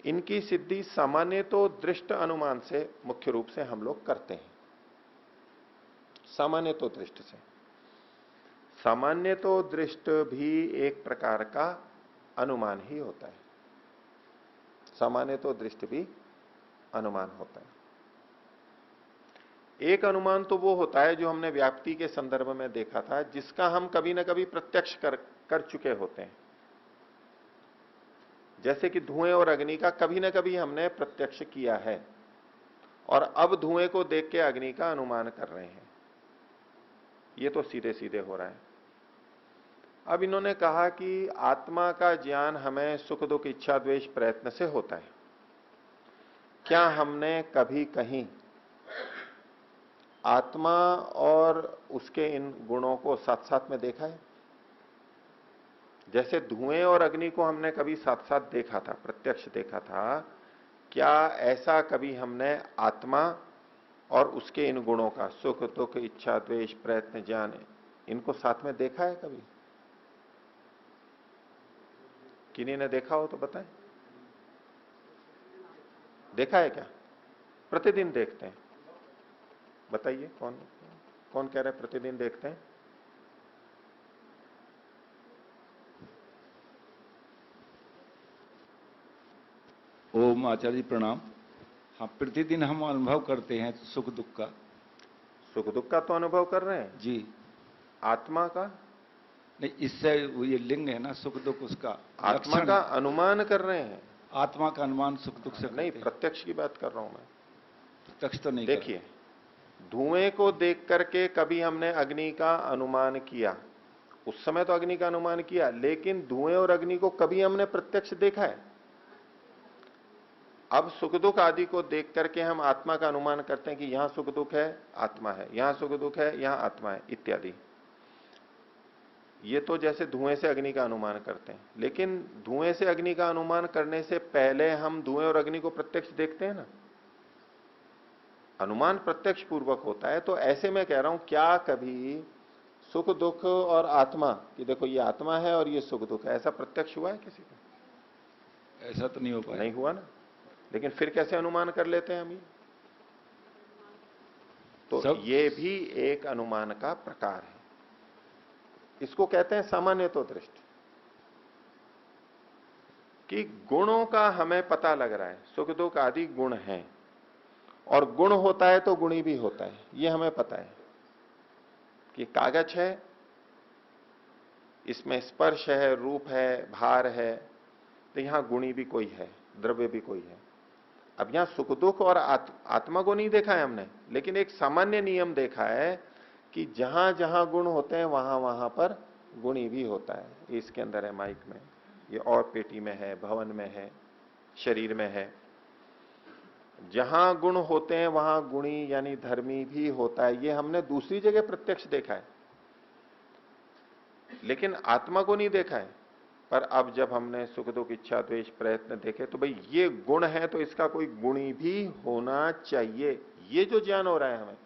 इनकी सिद्धि सामान्य तो दृष्ट अनुमान से मुख्य रूप से हम लोग करते हैं। सामान्य तो दृष्ट से। सामान्य तो दृष्ट भी एक प्रकार का अनुमान ही होता है। सामान्य तो दृष्ट भी अनुमान होता है। एक अनुमान तो वो होता है जो हमने व्याप्ति के संदर्भ में देखा था, जिसका हम कभी ना कभी प्रत्यक्ष कर चुके होते हैं। जैसे कि धुएं और अग्नि का कभी ना कभी हमने प्रत्यक्ष किया है और अब धुएं को देख के अग्नि का अनुमान कर रहे हैं। ये तो सीधे सीधे हो रहा है। अब इन्होंने कहा कि आत्मा का ज्ञान हमें सुख दुख इच्छा द्वेष प्रयत्न से होता है। क्या हमने कभी कहीं आत्मा और उसके इन गुणों को साथ साथ में देखा है? जैसे धुएं और अग्नि को हमने कभी साथ साथ देखा था, प्रत्यक्ष देखा था, क्या ऐसा कभी हमने आत्मा और उसके इन गुणों का, सुख दुख इच्छा द्वेष प्रयत्न ज्ञान, इनको साथ में देखा है कभी? किन्हीं ने देखा हो तो बताएं। देखा है क्या? प्रतिदिन देखते हैं? बताइए कौन कौन कह रहे हैं प्रतिदिन देखते हैं? ओम आचार्य जी प्रणाम। हाँ, प्रतिदिन हम अनुभव करते हैं सुख दुख का। सुख दुख का तो अनुभव कर रहे हैं जी। आत्मा का नहीं, इससे वो ये लिंग है ना, सुख दुख उसका आत्मा लक्षण का है। अनुमान कर रहे हैं। आत्मा का अनुमान सुख दुख से नहीं, करते हैं। प्रत्यक्ष की बात कर रहा हूं मैं। प्रत्यक्ष तो नहीं देखिए, धुएं को देख करके कभी हमने अग्नि का अनुमान किया, उस समय तो अग्नि का अनुमान किया, लेकिन धुएं और अग्नि को कभी हमने प्रत्यक्ष देखा है? अब सुख दुख आदि को देख करके हम आत्मा का अनुमान करते हैं कि यहां सुख दुख है, आत्मा है, यहां सुख दुख है, यहां आत्मा है, इत्यादि। ये तो जैसे धुएं से अग्नि का अनुमान करते हैं, लेकिन धुएं से अग्नि का अनुमान करने से पहले हम धुएं और अग्नि को प्रत्यक्ष देखते हैं ना। अनुमान प्रत्यक्ष पूर्वक होता है। तो ऐसे में कह रहा हूं, क्या कभी सुख दुख और आत्मा कि देखो ये आत्मा है और ये सुख दुख है, ऐसा प्रत्यक्ष हुआ है किसी को? ऐसा तो नहीं हो पाया। नहीं हुआ ना। लेकिन फिर कैसे अनुमान कर लेते हैं हम ये? तो ये भी एक अनुमान का प्रकार है। इसको कहते हैं सामान्य तो दृष्ट, कि गुणों का हमें पता लग रहा है, सुख दुख आदि गुण हैं, और गुण होता है तो गुणी भी होता है, ये हमें पता है। कि कागज है, इसमें स्पर्श है, रूप है, भार है, तो यहां गुणी भी कोई है, द्रव्य भी कोई है। अब यहां सुख दुख और आत्मा को नहीं देखा है हमने, लेकिन एक सामान्य नियम देखा है कि जहां जहां गुण होते हैं वहां वहां पर गुणी भी होता है। इसके अंदर है माइक में, ये और पेटी में है, भवन में है, शरीर में है। जहां गुण होते हैं वहां गुणी यानी धर्मी भी होता है। ये हमने दूसरी जगह प्रत्यक्ष देखा है, लेकिन आत्मा को नहीं देखा है। पर अब जब हमने सुख दुख इच्छा द्वेष प्रयत्न देखे तो भाई ये गुण है तो इसका कोई गुणी भी होना चाहिए, ये जो ज्ञान हो रहा है हमें।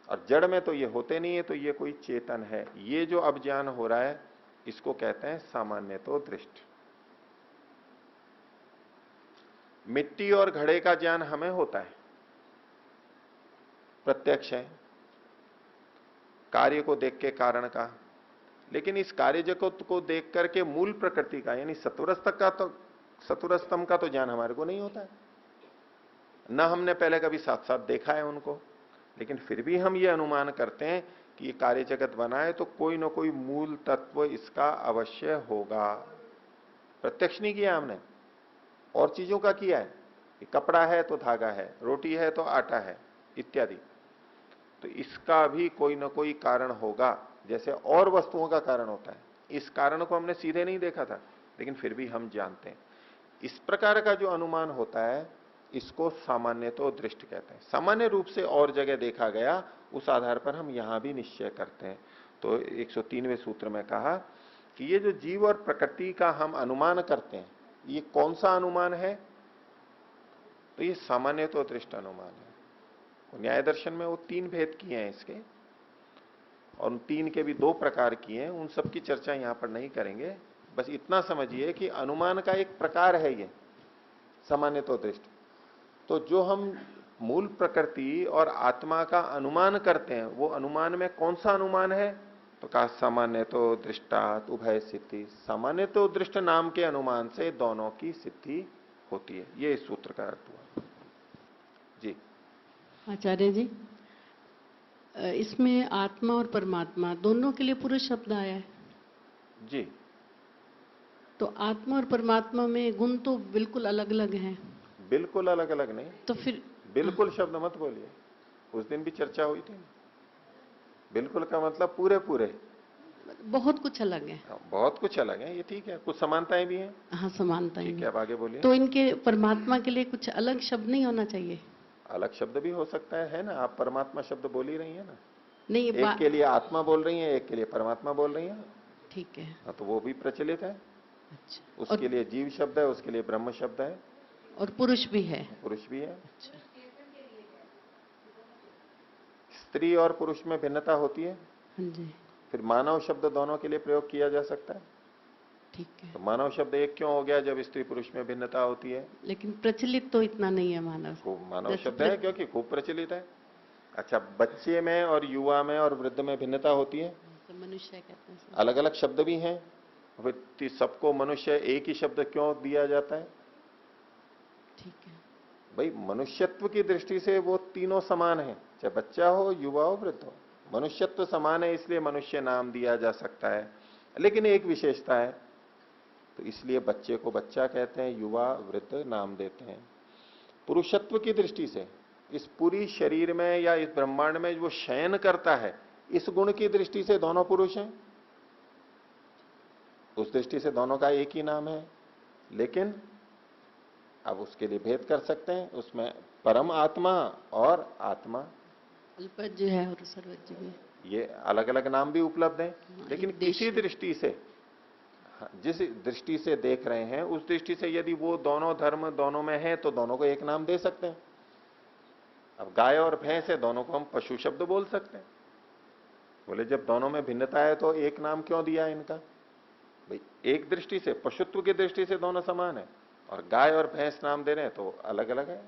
और जड़ में तो ये होते नहीं है, तो ये कोई चेतन है। ये जो अब ज्ञान हो रहा है इसको कहते हैं सामान्य तो दृष्ट। मिट्टी और घड़े का ज्ञान हमें होता है, प्रत्यक्ष है, कार्य को देख के कारण का। लेकिन इस कार्य जगत को देख करके मूल प्रकृति का यानी सत्वरस्तम का तो ज्ञान हमारे को नहीं होता है, न हमने पहले कभी साथ साथ देखा है उनको। लेकिन फिर भी हम ये अनुमान करते हैं कि ये कार्य जगत बना है तो कोई ना कोई मूल तत्व इसका अवश्य होगा। प्रत्यक्ष नहीं किया हमने, और चीजों का किया है कि कपड़ा है तो धागा है, रोटी है तो आटा है, इत्यादि। तो इसका भी कोई ना कोई कारण होगा, जैसे और वस्तुओं का कारण होता है। इस कारण को हमने सीधे नहीं देखा था, लेकिन फिर भी हम जानते हैं। इस प्रकार का जो अनुमान होता है इसको सामान्य तो दृष्ट कहते हैं। सामान्य रूप से और जगह देखा गया, उस आधार पर हम यहां भी निश्चय करते हैं। तो 103वें सूत्र में कहा कि ये जो जीव और प्रकृति का हम अनुमान करते हैं, ये कौन सा अनुमान है? तो ये सामान्य तो दृष्ट अनुमान है। न्याय दर्शन में वो 3 भेद किए हैं इसके, और उन 3 के भी 2 प्रकार किए हैं। उन सब की चर्चा यहां पर नहीं करेंगे। बस इतना समझिए कि अनुमान का एक प्रकार है ये सामान्य तो दृष्ट। तो जो हम मूल प्रकृति और आत्मा का अनुमान करते हैं, वो अनुमान में कौन सा अनुमान है? तो कहा सामान्य तो दृष्टात उभय सिद्धि, सामान्य तो दृष्ट नाम के अनुमान से दोनों की सिद्धि होती है। ये इस सूत्र का अर्थ हुआ जी। आचार्य जी, इसमें आत्मा और परमात्मा दोनों के लिए पुरुष शब्द आया है, जी तो आत्मा और परमात्मा में गुण तो बिल्कुल अलग अलग हैं, बिल्कुल अलग अलग नहीं, तो फिर बिल्कुल शब्द मत बोलिए, उस दिन भी चर्चा हुई थी। बिल्कुल का मतलब पूरे पूरे, बहुत कुछ अलग है। बहुत कुछ अलग है, ये ठीक है, कुछ समानताएं भी हैं। हाँ, समानताएं ठीक भी। है, अब आगे बोलिए। तो इनके परमात्मा के लिए कुछ अलग शब्द नहीं होना चाहिए? अलग शब्द भी हो सकता है ना, आप परमात्मा शब्द बोल ही रही है ना, नहीं, एक के लिए आत्मा बोल रही है, एक के लिए परमात्मा बोल रही है। ठीक है। हाँ, तो वो भी प्रचलित है। अच्छा, उसके लिए जीव शब्द है, उसके लिए ब्रह्म शब्द है, और पुरुष भी है। पुरुष भी है। अच्छा, स्त्री और पुरुष में भिन्नता होती है। हाँ जी, फिर मानव शब्द दोनों के लिए प्रयोग किया जा सकता है। ठीक है। तो मानव शब्द एक क्यों हो गया जब स्त्री पुरुष में भिन्नता होती है? लेकिन प्रचलित तो इतना नहीं है मानव। खूब मानव जैसे शब्द है क्योंकि खूब प्रचलित है। अच्छा, बच्चे में और युवा में और वृद्ध में भिन्नता होती है, तो मनुष्य कहते हैं सब। अलग अलग शब्द भी हैं। फिर सबको मनुष्य एक ही शब्द क्यों दिया जाता है? ठीक है। भाई मनुष्यत्व की दृष्टि से वो तीनों समान है, चाहे बच्चा हो, युवा हो, वृद्ध हो, मनुष्यत्व समान है, इसलिए मनुष्य नाम दिया जा सकता है। लेकिन एक विशेषता है, तो इसलिए बच्चे को बच्चा कहते हैं, युवा वृद्ध नाम देते हैं। पुरुषत्व की दृष्टि से इस पूरी शरीर में या इस ब्रह्मांड में वो शयन करता है, इस गुण की दृष्टि से दोनों पुरुष हैं, उस दृष्टि से दोनों का एक ही नाम है। लेकिन अब उसके लिए भेद कर सकते हैं, उसमें परम आत्मा और आत्मा, अल्पज्य है और सर्वज्ञ भी है। ये अलग अलग नाम भी उपलब्ध हैं। लेकिन एक देश किसी दृष्टि से, जिस दृष्टि से देख रहे हैं उस दृष्टि से यदि वो दोनों धर्म दोनों में है तो दोनों को एक नाम दे सकते हैं। अब गाय और भैंस है, दोनों को हम पशु शब्द बोल सकते हैं। बोले जब दोनों में भिन्नता है तो एक नाम क्यों दिया इनका? भाई एक दृष्टि से, पशुत्व की दृष्टि से दोनों समान है, और गाय और भैंस नाम दे रहे हैं तो अलग अलग है।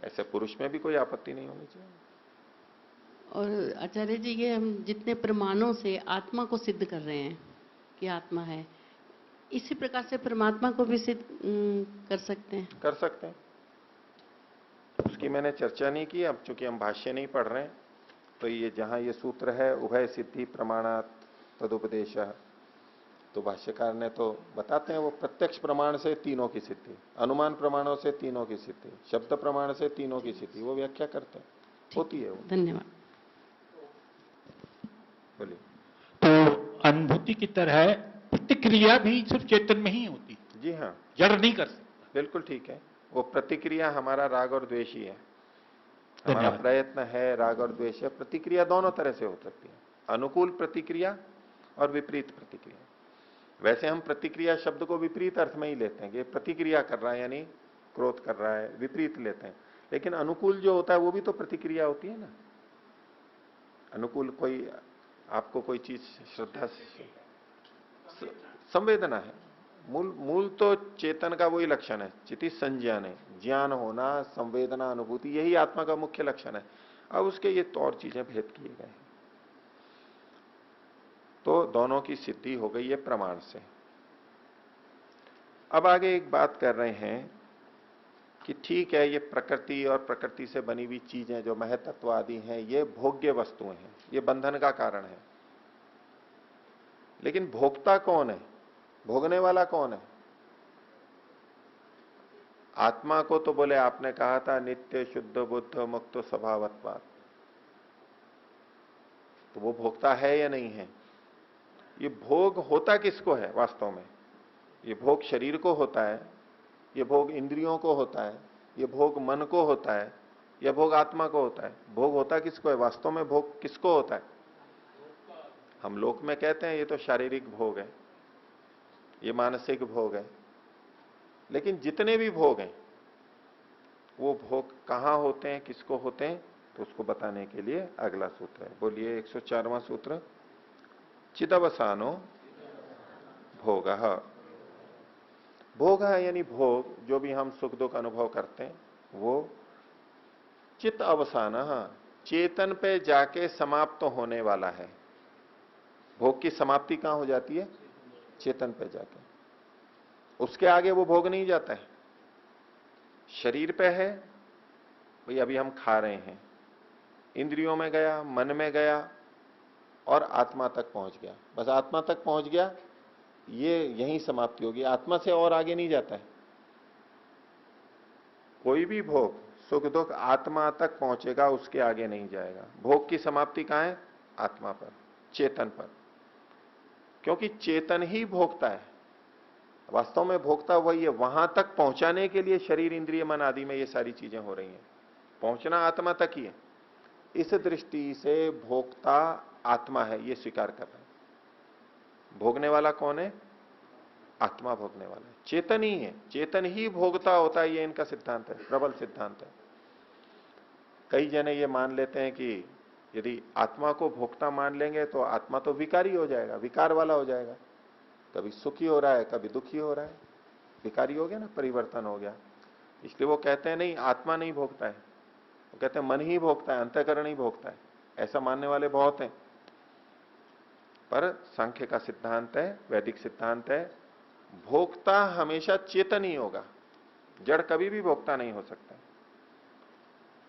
ऐसे पुरुष में भी कोई आपत्ति नहीं होनी चाहिए। और आचार्य जी, ये हम जितने प्रमाणों से आत्मा को सिद्ध कर रहे हैं कि आत्मा है, इसी प्रकार से परमात्मा को भी सिद्ध कर सकते हैं? कर सकते हैं, उसकी मैंने चर्चा नहीं की। अब चूंकि हम भाष्य नहीं पढ़ रहे हैं, तो ये जहां ये सूत्र है उभय सिद्धि प्रमाणात तदुपदेश, तो भाष्यकार ने तो बताते हैं वो प्रत्यक्ष प्रमाण से तीनों की सिद्धि, अनुमान प्रमाणों से तीनों की सिद्धि, शब्द प्रमाण से तीनों की सिद्धि, वो व्याख्या करते हैं, होती है वो। धन्यवाद। बोलिए। तो अनुभूति की तरह प्रतिक्रिया भी सिर्फ चेतन में ही होती, जी हाँ, जड़ नहीं कर सकता। बिल्कुल ठीक है। वो प्रतिक्रिया हमारा राग और द्वेष ही है, हमारा धन्यवाद। प्रयत्न है, राग और द्वेष है। प्रतिक्रिया दोनों तरह से हो सकती है, अनुकूल प्रतिक्रिया और विपरीत प्रतिक्रिया। वैसे हम प्रतिक्रिया शब्द को विपरीत अर्थ में ही लेते हैं कि प्रतिक्रिया कर रहा है यानी क्रोध कर रहा है, विपरीत लेते हैं। लेकिन अनुकूल जो होता है वो भी तो प्रतिक्रिया होती है ना। अनुकूल कोई आपको कोई चीज श्रद्धा संवेदना है, मूल तो चेतन का वही लक्षण है, चिति संज्ञान है, ज्ञान होना, संवेदना, अनुभूति, यही आत्मा का मुख्य लक्षण है। अब उसके ये तो और चीजें भेद किए गए हैं। तो दोनों की सिद्धि हो गई है प्रमाण से। अब आगे एक बात कर रहे हैं कि ठीक है, ये प्रकृति और प्रकृति से बनी हुई चीजें जो महतत्व आदि हैं, ये भोग्य वस्तुएं हैं, ये बंधन का कारण है। लेकिन भोक्ता कौन है, भोगने वाला कौन है? आत्मा को तो बोले, आपने कहा था नित्य शुद्ध बुद्ध मुक्त स्वभावत्वात्, तो वो भोक्ता है या नहीं है? ये भोग होता किसको है वास्तव में? ये भोग शरीर को होता है, ये भोग इंद्रियों को होता है, ये भोग मन को होता है, या भोग आत्मा को होता है? भोग होता किसको है वास्तव में? भोग किसको होता है? हम लोक में कहते हैं ये तो शारीरिक भोग है, ये मानसिक भोग है। लेकिन जितने भी भोग हैं वो भोग कहां होते हैं, किसको होते हैं, तो उसको बताने के लिए अगला सूत्र है। बोलिए 104वां सूत्र। चिदवसानो भोग। भोग है यानी भोग, जो भी हम सुख दुख अनुभव करते हैं वो चित अवसान, चेतन पे जाके समाप्त तो होने वाला है। भोग की समाप्ति कहां हो जाती है? चेतन पे जाके, उसके आगे वो भोग नहीं जाता है। शरीर पे है भाई, अभी हम खा रहे हैं, इंद्रियों में गया, मन में गया और आत्मा तक पहुंच गया। बस आत्मा तक पहुंच गया, ये यहीं समाप्ति होगी, आत्मा से और आगे नहीं जाता है। कोई भी भोग सुख दुख आत्मा तक पहुंचेगा, उसके आगे नहीं जाएगा। भोग की समाप्ति कहां है? आत्मा पर, चेतन पर, क्योंकि चेतन ही भोगता है। वास्तव में भोगता वही है। वहां तक पहुंचाने के लिए शरीर इंद्रिय मन आदि में ये सारी चीजें हो रही हैं, पहुंचना आत्मा तक ही है। इस दृष्टि से भोक्ता आत्मा है, ये स्वीकार कर रहे हैं। भोगने वाला कौन है? आत्मा भोगने वाला है, चेतन ही है। चेतन ही भोगता होता है, ये इनका सिद्धांत है, प्रबल सिद्धांत है। कई जने ये मान लेते हैं कि यदि आत्मा को भोक्ता मान लेंगे तो आत्मा तो विकारी हो जाएगा, विकार वाला हो जाएगा, कभी सुखी हो रहा है कभी दुखी हो रहा है, विकारी हो गया ना, परिवर्तन हो गया। इसलिए वो कहते हैं नहीं, आत्मा नहीं भोगता है, वो कहते हैं मन ही भोगता है, अंतःकरण ही भोगता है। ऐसा मानने वाले बहुत हैं, पर सांख्य का सिद्धांत है, वैदिक सिद्धांत है, भोक्ता हमेशा चेतन ही होगा, जड़ कभी भी भोक्ता नहीं हो सकता।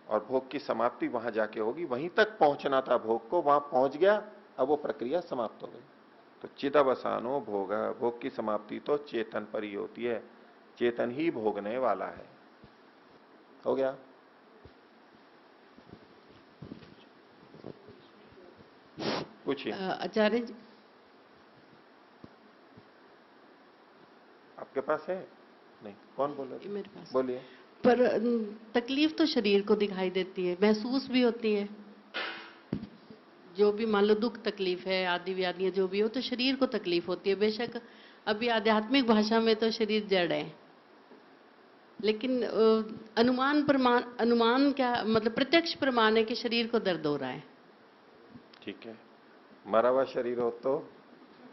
और भोग की समाप्ति वहां जाके होगी, वहीं तक पहुंचना था भोग को, वहां पहुंच गया, अब वो प्रक्रिया समाप्त हो गई। तो चिदवसानो भोग, भोग की समाप्ति तो चेतन पर ही होती है, चेतन ही भोगने वाला है। हो गया? पूछिए। आचार्य जी, आपके पास है? नहीं, कौन बोल रहे थे? मेरे पास। बोलिए। पर तकलीफ तो शरीर को दिखाई देती है, महसूस भी होती है। जो भी मान लो दुख तकलीफ है, आदि व्याधियां जो भी हो, तो शरीर को तकलीफ होती है। बेशक अभी आध्यात्मिक भाषा में तो शरीर जड़ है, लेकिन अनुमान क्या मतलब, प्रत्यक्ष प्रमाण है कि शरीर को दर्द हो रहा है। ठीक है, मरा हुआ शरीर हो तो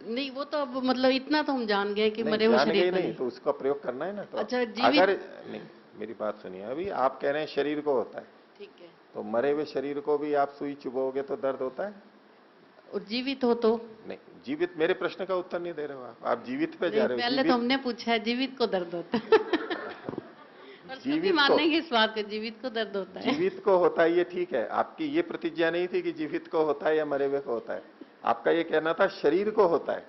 नहीं, वो तो अब मतलब इतना तो हम जान गए कि नहीं, मरे हुए जान शरीर गए को नहीं तो उसका प्रयोग करना है ना। तो अच्छा, जीवित। अगर नहीं, मेरी बात सुनिए, अभी आप कह रहे हैं शरीर को होता है, ठीक है, तो मरे हुए शरीर को भी आप सुई चुभोगे तो दर्द होता है? और जीवित हो तो नहीं, जीवित, मेरे प्रश्न का उत्तर नहीं दे रहे हो आप जीवित पे नहीं, जा रहे हो। पहले जीवित, तो हमने पूछा है जीवित को दर्द होता है और सभी जीवित को, मानेंगे इस बात को, जीवित को दर्द होता है। जीवित को होता है, ये ठीक है। आपकी ये प्रतिज्ञा नहीं थी कि जीवित को होता है या मरे हुए को होता है। आपका ये कहना था शरीर को होता है,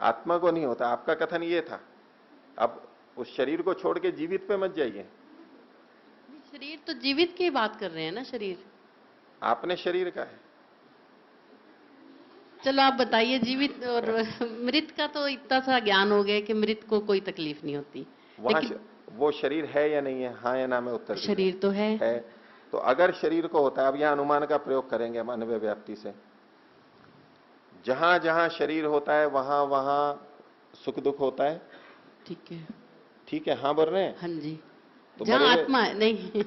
आत्मा को नहीं होता। आपका कथन ये था। अब उस शरीर को छोड़ के जीवित पे मत जाइए। शरीर तो जीवित की बात कर रहे हैं ना, शरीर आपने शरीर का है। चलो आप बताइए, जीवित और मृत का तो इतना सा ज्ञान हो गया कि मृत को कोई तकलीफ नहीं होती। वहां लेकिन वो शरीर है या नहीं है? हाँ या ना में उत्तर दीजिए। शरीर तो है। तो अगर शरीर को होता है, अब यहां अनुमान का प्रयोग करेंगे हम अन्वय व्याप्ति से। जहां जहां शरीर होता है वहां वहां सुख दुख होता है। ठीक है, ठीक है, हाँ बोल रहे हैं? हाँ जी। तो जहां आत्मा है नहीं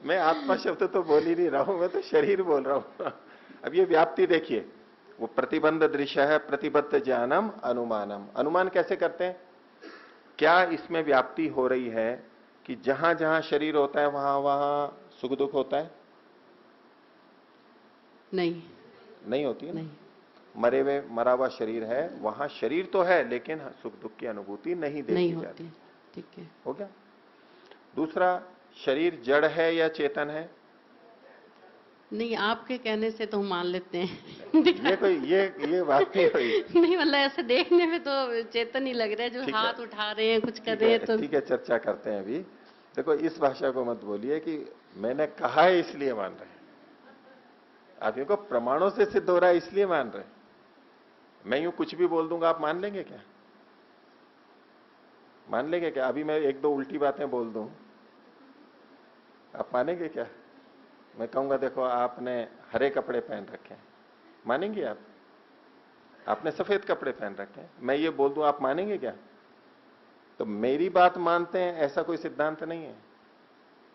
मैं आत्मा शब्द तो बोल ही नहीं रहा हूं, मैं तो शरीर बोल रहा हूं। अब ये व्याप्ति देखिए, वो प्रतिबंध दृश्य है, प्रतिबद्ध ज्ञानम अनुमानम। अनुमान कैसे करते हैं? क्या इसमें व्याप्ति हो रही है कि जहां जहां शरीर होता है वहां वहां सुख दुख होता है? नहीं, नहीं होती है ना? नहीं। मरा हुआ शरीर है, वहां शरीर तो है लेकिन सुख दुख की अनुभूति नहीं देखी नहीं जाती। होती। ठीक है, हो गया? दूसरा, शरीर जड़ है या चेतन है? नहीं, आपके कहने से तो हम मान लेते हैं ये कोई ये बात नहीं हुई। नहीं, मतलब ऐसे देखने में तो चेतन ही लग रहा है, जो ठीक हाथ है। उठा रहे हैं, कुछ कर रहे हैं तो। ठीक है, चर्चा करते हैं अभी। देखो, इस भाषा को मत बोलिए कि मैंने कहा है इसलिए मान रहे हैं। आप इनको प्रमाणों से सिद्ध हो रहा है इसलिए मान रहे हैं। मैं यूं कुछ भी बोल दूंगा, आप मान लेंगे क्या? मान लेंगे क्या? अभी मैं एक दो उल्टी बातें बोल दूं, आप मानेंगे क्या? मैं कहूंगा देखो आपने हरे कपड़े पहन रखे हैं, मानेंगे आप? आपने सफेद कपड़े पहन रखे हैं, मैं ये बोल दूं, आप मानेंगे क्या? तो मेरी बात मानते हैं ऐसा कोई सिद्धांत नहीं है।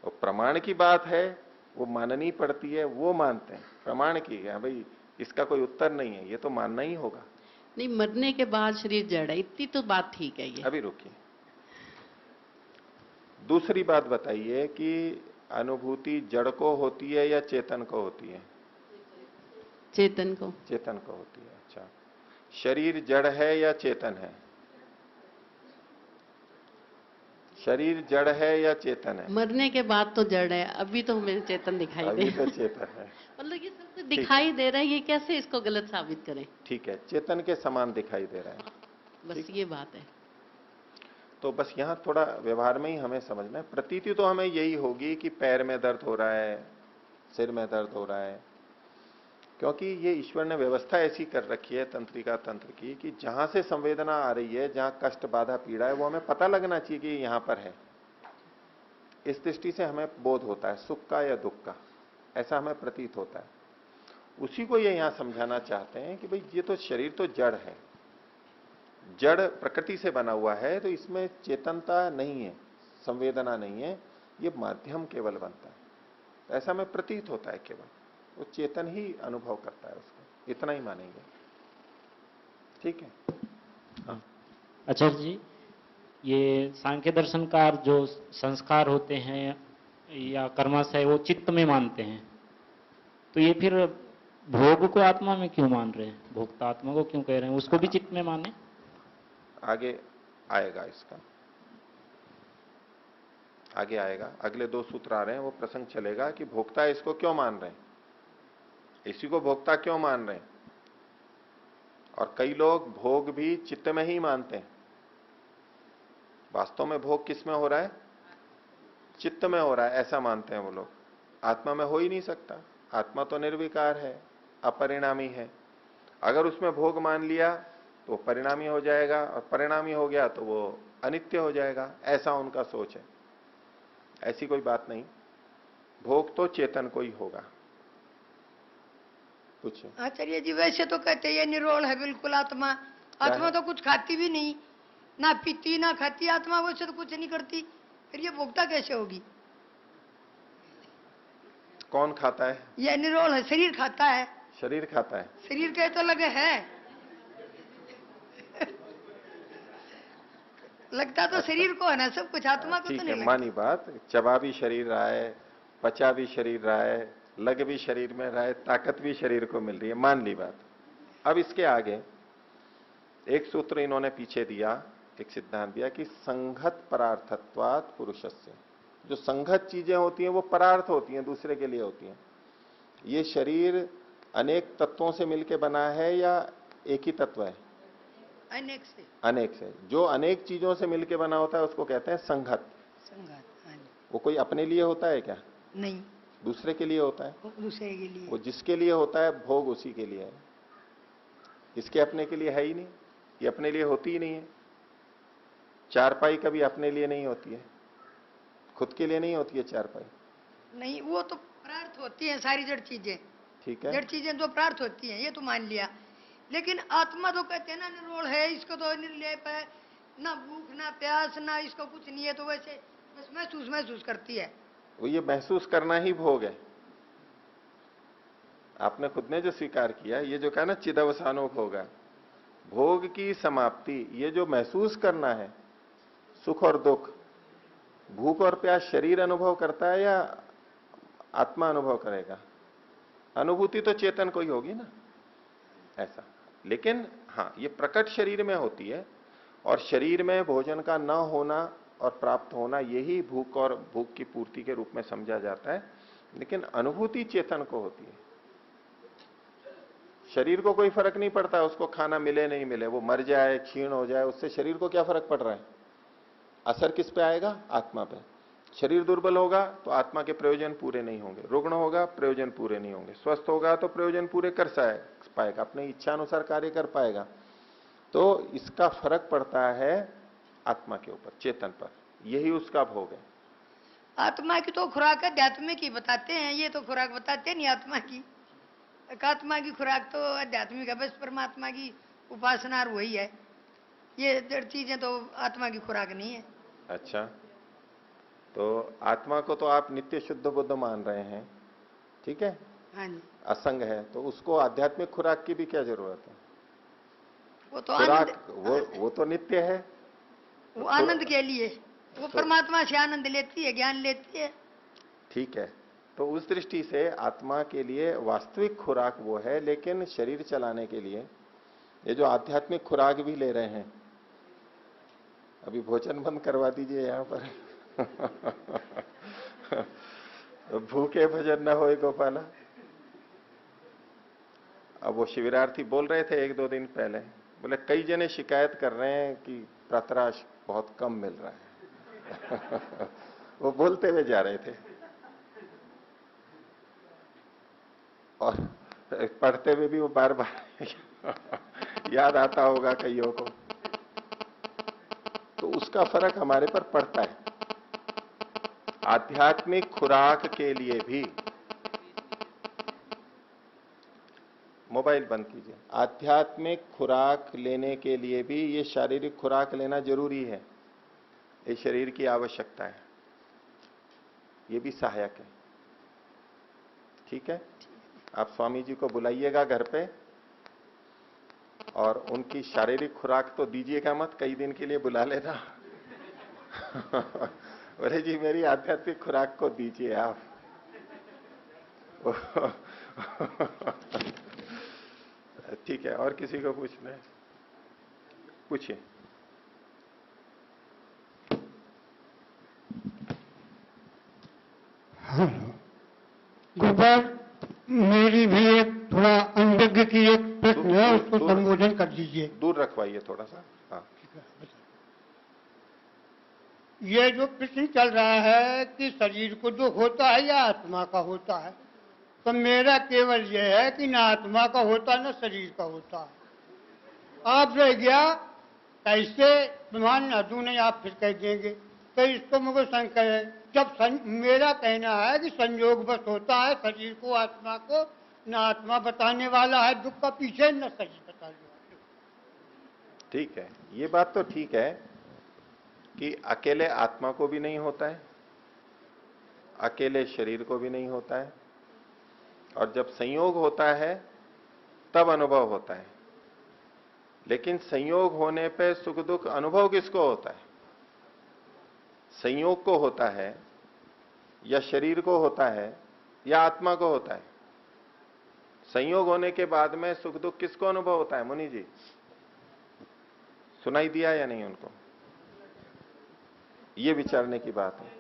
वो प्रमाण की बात है, वो माननी पड़ती है, वो मानते हैं। प्रमाण की है भाई, इसका कोई उत्तर नहीं है, ये तो मानना ही होगा। नहीं, मरने के बाद शरीर जड़ है, इतनी तो बात ठीक है। ये अभी रुकिए, दूसरी बात बताइए कि अनुभूति जड़ को होती है या चेतन को होती है? चेतन को। चेतन को होती है। अच्छा, शरीर जड़ है या चेतन है? शरीर जड़ है या चेतन है? मरने के बाद तो जड़ है, अभी तो हमें चेतन दिखाई दे अभी तो चेतन है। मतलब ये सब तो दिखाई दे रहा है, ये कैसे इसको गलत साबित करें? ठीक है, चेतन के समान दिखाई दे रहा है। बस ये बात है। तो बस यहां थोड़ा व्यवहार में ही हमें समझना है। प्रतीति तो हमें यही होगी कि पैर में दर्द हो रहा है, सिर में दर्द हो रहा है, क्योंकि ये ईश्वर ने व्यवस्था ऐसी कर रखी है तंत्रिका तंत्र की कि जहां से संवेदना आ रही है, जहां कष्ट बाधा पीड़ा है, वो हमें पता लगना चाहिए कि यहां पर है। इस दृष्टि से हमें बोध होता है सुख का या दुख का, ऐसा हमें प्रतीत होता है। उसी को ये यहां समझाना चाहते हैं कि भाई ये तो शरीर तो जड़ है, जड़ प्रकृति से बना हुआ है, तो इसमें चेतनता नहीं है, संवेदना नहीं है, ये माध्यम केवल बनता है। ऐसा हमें प्रतीत होता है केवल, वो चेतन ही अनुभव करता है उसको, इतना ही मानेंगे। ठीक है। हाँ। आचार्य जी, ये सांख्य दर्शनकार जो संस्कार होते हैं या कर्माशय वो चित्त में मानते हैं, तो ये फिर भोग को आत्मा में क्यों मान रहे हैं? भोक्ता आत्मा को क्यों कह रहे हैं? उसको भी चित्त में माने? आगे आएगा, इसका आगे आएगा, अगले 2 सूत्र आ रहे हैं, वो प्रसंग चलेगा कि भोक्ता इसको क्यों मान रहे हैं, इसी को भोक्ता क्यों मान रहे हैं। और कई लोग भोग भी चित्त में ही मानते हैं। वास्तव में भोग किस में हो रहा है? चित्त में हो रहा है, ऐसा मानते हैं वो लोग। आत्मा में हो ही नहीं सकता, आत्मा तो निर्विकार है, अपरिणामी है। अगर उसमें भोग मान लिया तो परिणामी हो जाएगा, और परिणामी हो गया तो वो अनित्य हो जाएगा, ऐसा उनका सोच है। ऐसी कोई बात नहीं, भोग तो चेतन को ही होगा। कुछ आचार्य जी, वैसे तो कहते हैं ये निरोल है बिल्कुल आत्मा। आत्मा तो कुछ खाती भी नहीं, ना पीती ना खाती आत्मा, वैसे तो कुछ नहीं करती, फिर ये भोक्ता कैसे होगी? कौन खाता है? ये निरोल है, शरीर खाता है। शरीर खाता है? शरीर के तो लगे है लगता तो शरीर को है ना सब कुछ, आत्मा को तो ठीक नहीं है, लगता। मानी बात। चबा भी शरीर रहा है, पचा भी शरीर रहा है, लग भी शरीर में रहा है, ताकत भी शरीर को मिल रही है, मान ली बात। अब इसके आगे एक सूत्र इन्होंने पीछे दिया, एक सिद्धांत दिया कि संघत परार्थत्वात् पुरुषस्य। जो संघत चीजें होती हैं वो परार्थ होती हैं, दूसरे के लिए होती हैं। ये शरीर अनेक तत्वों से मिलकर बना है या एक ही तत्व है? अनेक से। अनेक से। जो अनेक चीजों से मिलकर बना होता है उसको कहते हैं संघत। संघात, हाँ जी। वो कोई अपने लिए होता है क्या? नहीं, दूसरे के लिए होता है। वो दूसरे के लिए। वो जिसके लिए होता है भोग उसी के लिए है, इसके अपने के लिए है ही नहीं, ये अपने लिए होती ही नहीं है। चारपाई कभी अपने लिए नहीं होती है, खुद के लिए नहीं होती है चारपाई। नहीं, वो तो प्रार्थ होती है सारी जड़ चीजें। ठीक है, जड़ चीजें तो प्रार्थ होती हैं, ये तो मान लिया। लेकिन आत्मा तो कहते हैं ना निरोल है, इसको तो निर्लेप है, ना भूख ना प्यास ना इसको कुछ नहीं है, तो वैसे बस महसूस करती है। वो ये महसूस करना ही भोग है। आपने खुद ने जो स्वीकार किया, ये जो कहा ना चिदवसानो भोगा, भोग की समाप्ति, ये जो महसूस करना है, सुख और दुख, भूख और प्यास शरीर अनुभव करता है या आत्मा अनुभव करेगा? अनुभूति तो चेतन को ही होगी ना, ऐसा। लेकिन हाँ, ये प्रकट शरीर में होती है, और शरीर में भोजन का न होना और प्राप्त होना, यही भूख और भूख की पूर्ति के रूप में समझा जाता है। लेकिन अनुभूति चेतन को होती है। शरीर को कोई फर्क नहीं पड़ता उसको खाना मिले नहीं मिले, वो मर जाए क्षीण हो जाए, उससे शरीर को क्या फर्क पड़ रहा है? असर किस पे आएगा? आत्मा पे। शरीर दुर्बल होगा तो आत्मा के प्रयोजन पूरे नहीं होंगे, रुग्ण होगा प्रयोजन पूरे नहीं होंगे, स्वस्थ होगा तो प्रयोजन पूरे कर पाएगा, अपने इच्छा अनुसार कार्य कर पाएगा। तो इसका फर्क पड़ता है आत्मा के ऊपर, चेतन पर, यही उसका भोग है। आत्मा की तो खुराक अध्यात्म की बताते हैं, ये तो खुराक बताते नहीं आत्मा की। आत्मा की खुराक तो आध्यात्मिक है, बस परमात्मा की उपासना वही है। ये जड़ चीजें तो आत्मा की खुराक नहीं है। अच्छा, तो आत्मा को तो आप नित्य शुद्ध बुद्ध मान रहे हैं, ठीक है, हाँ जी। असंग है, तो उसको आध्यात्मिक खुराक की भी क्या जरूरत है? वो तो खुराक आनंद, वो तो नित्य है, वो आनंद के लिए, वो परमात्मा से आनंद लेती है, ज्ञान लेती है। ठीक है, तो उस दृष्टि से आत्मा के लिए वास्तविक खुराक वो है, लेकिन शरीर चलाने के लिए ये जो आध्यात्मिक खुराक भी ले रहे हैं, अभी भोजन बंद करवा दीजिए यहां पर। भूखे भजन न होए गोपाला। अब वो शिविरार्थी बोल रहे थे 1-2 दिन पहले, बोले कई जने शिकायत कर रहे हैं कि प्रातराश बहुत कम मिल रहा है। वो बोलते हुए जा रहे थे और पढ़ते हुए भी वो बार बार याद आता होगा कईयों को, तो उसका फर्क हमारे पर पड़ता है। आध्यात्मिक खुराक के लिए भी, मोबाइल बंद कीजिए, आध्यात्मिक खुराक लेने के लिए भी ये शारीरिक खुराक लेना जरूरी है, ये शरीर की आवश्यकता है, ये भी सहायक है। ठीक है, आप स्वामी जी को बुलाइएगा घर पे और उनकी शारीरिक खुराक तो दीजिएगा मत, कई दिन के लिए बुला लेना। अरे जी मेरी आध्यात्मिक खुराक को दीजिए आप। ठीक है, और किसी को पूछना है? पूछिए। गुरुवार मेरी भी एक थोड़ा अनभिज्ञ की एक प्रश्न है, उसको संबोधन कर दीजिए। दूर रखवाइए थोड़ा सा। हाँ, ये जो प्रश्न चल रहा है कि शरीर को दुख होता है या आत्मा का होता है, तो मेरा केवल यह है कि ना आत्मा का होता है ना शरीर का होता है। आप रह गया कैसे प्रमाण न दूं नहीं, आप फिर कह देंगे, तो इसको मुझे शंका है। जब मेरा कहना है कि संयोग बस होता है शरीर को आत्मा को, न आत्मा बताने वाला है दुख का पीछे, न शरीर बताने वाला। ठीक है, ये बात तो ठीक है कि अकेले आत्मा को भी नहीं होता है, अकेले शरीर को भी नहीं होता है, और जब संयोग होता है तब अनुभव होता है। लेकिन संयोग होने पे सुख दुख अनुभव किसको होता है? संयोग को होता है या शरीर को होता है या आत्मा को होता है? संयोग होने के बाद में सुख दुख किसको अनुभव होता है? मुनि जी सुनाई दिया या नहीं उनको? ये विचारने की बात है।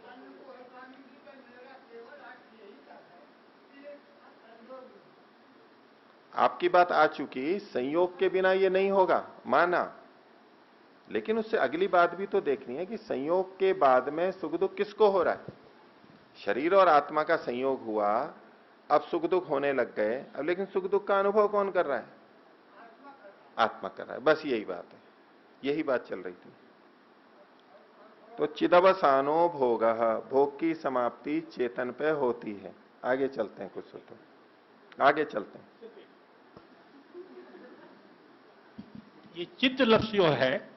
आपकी बात आ चुकी, संयोग के बिना ये नहीं होगा, माना, लेकिन उससे अगली बात भी तो देखनी है कि संयोग के बाद में सुख दुख किसको हो रहा है? शरीर और आत्मा का संयोग हुआ, अब सुख दुख होने लग गए, अब लेकिन सुख दुख का अनुभव कौन कर रहा है? आत्मा कर रहा है। बस यही बात है, यही बात चल रही थी। तो चिदवसानो भोग, भोग की समाप्ति चेतन पे होती है। आगे चलते हैं, कुछ सूत्र आगे चलते हैं। ये चित्त लफ्ज जो है,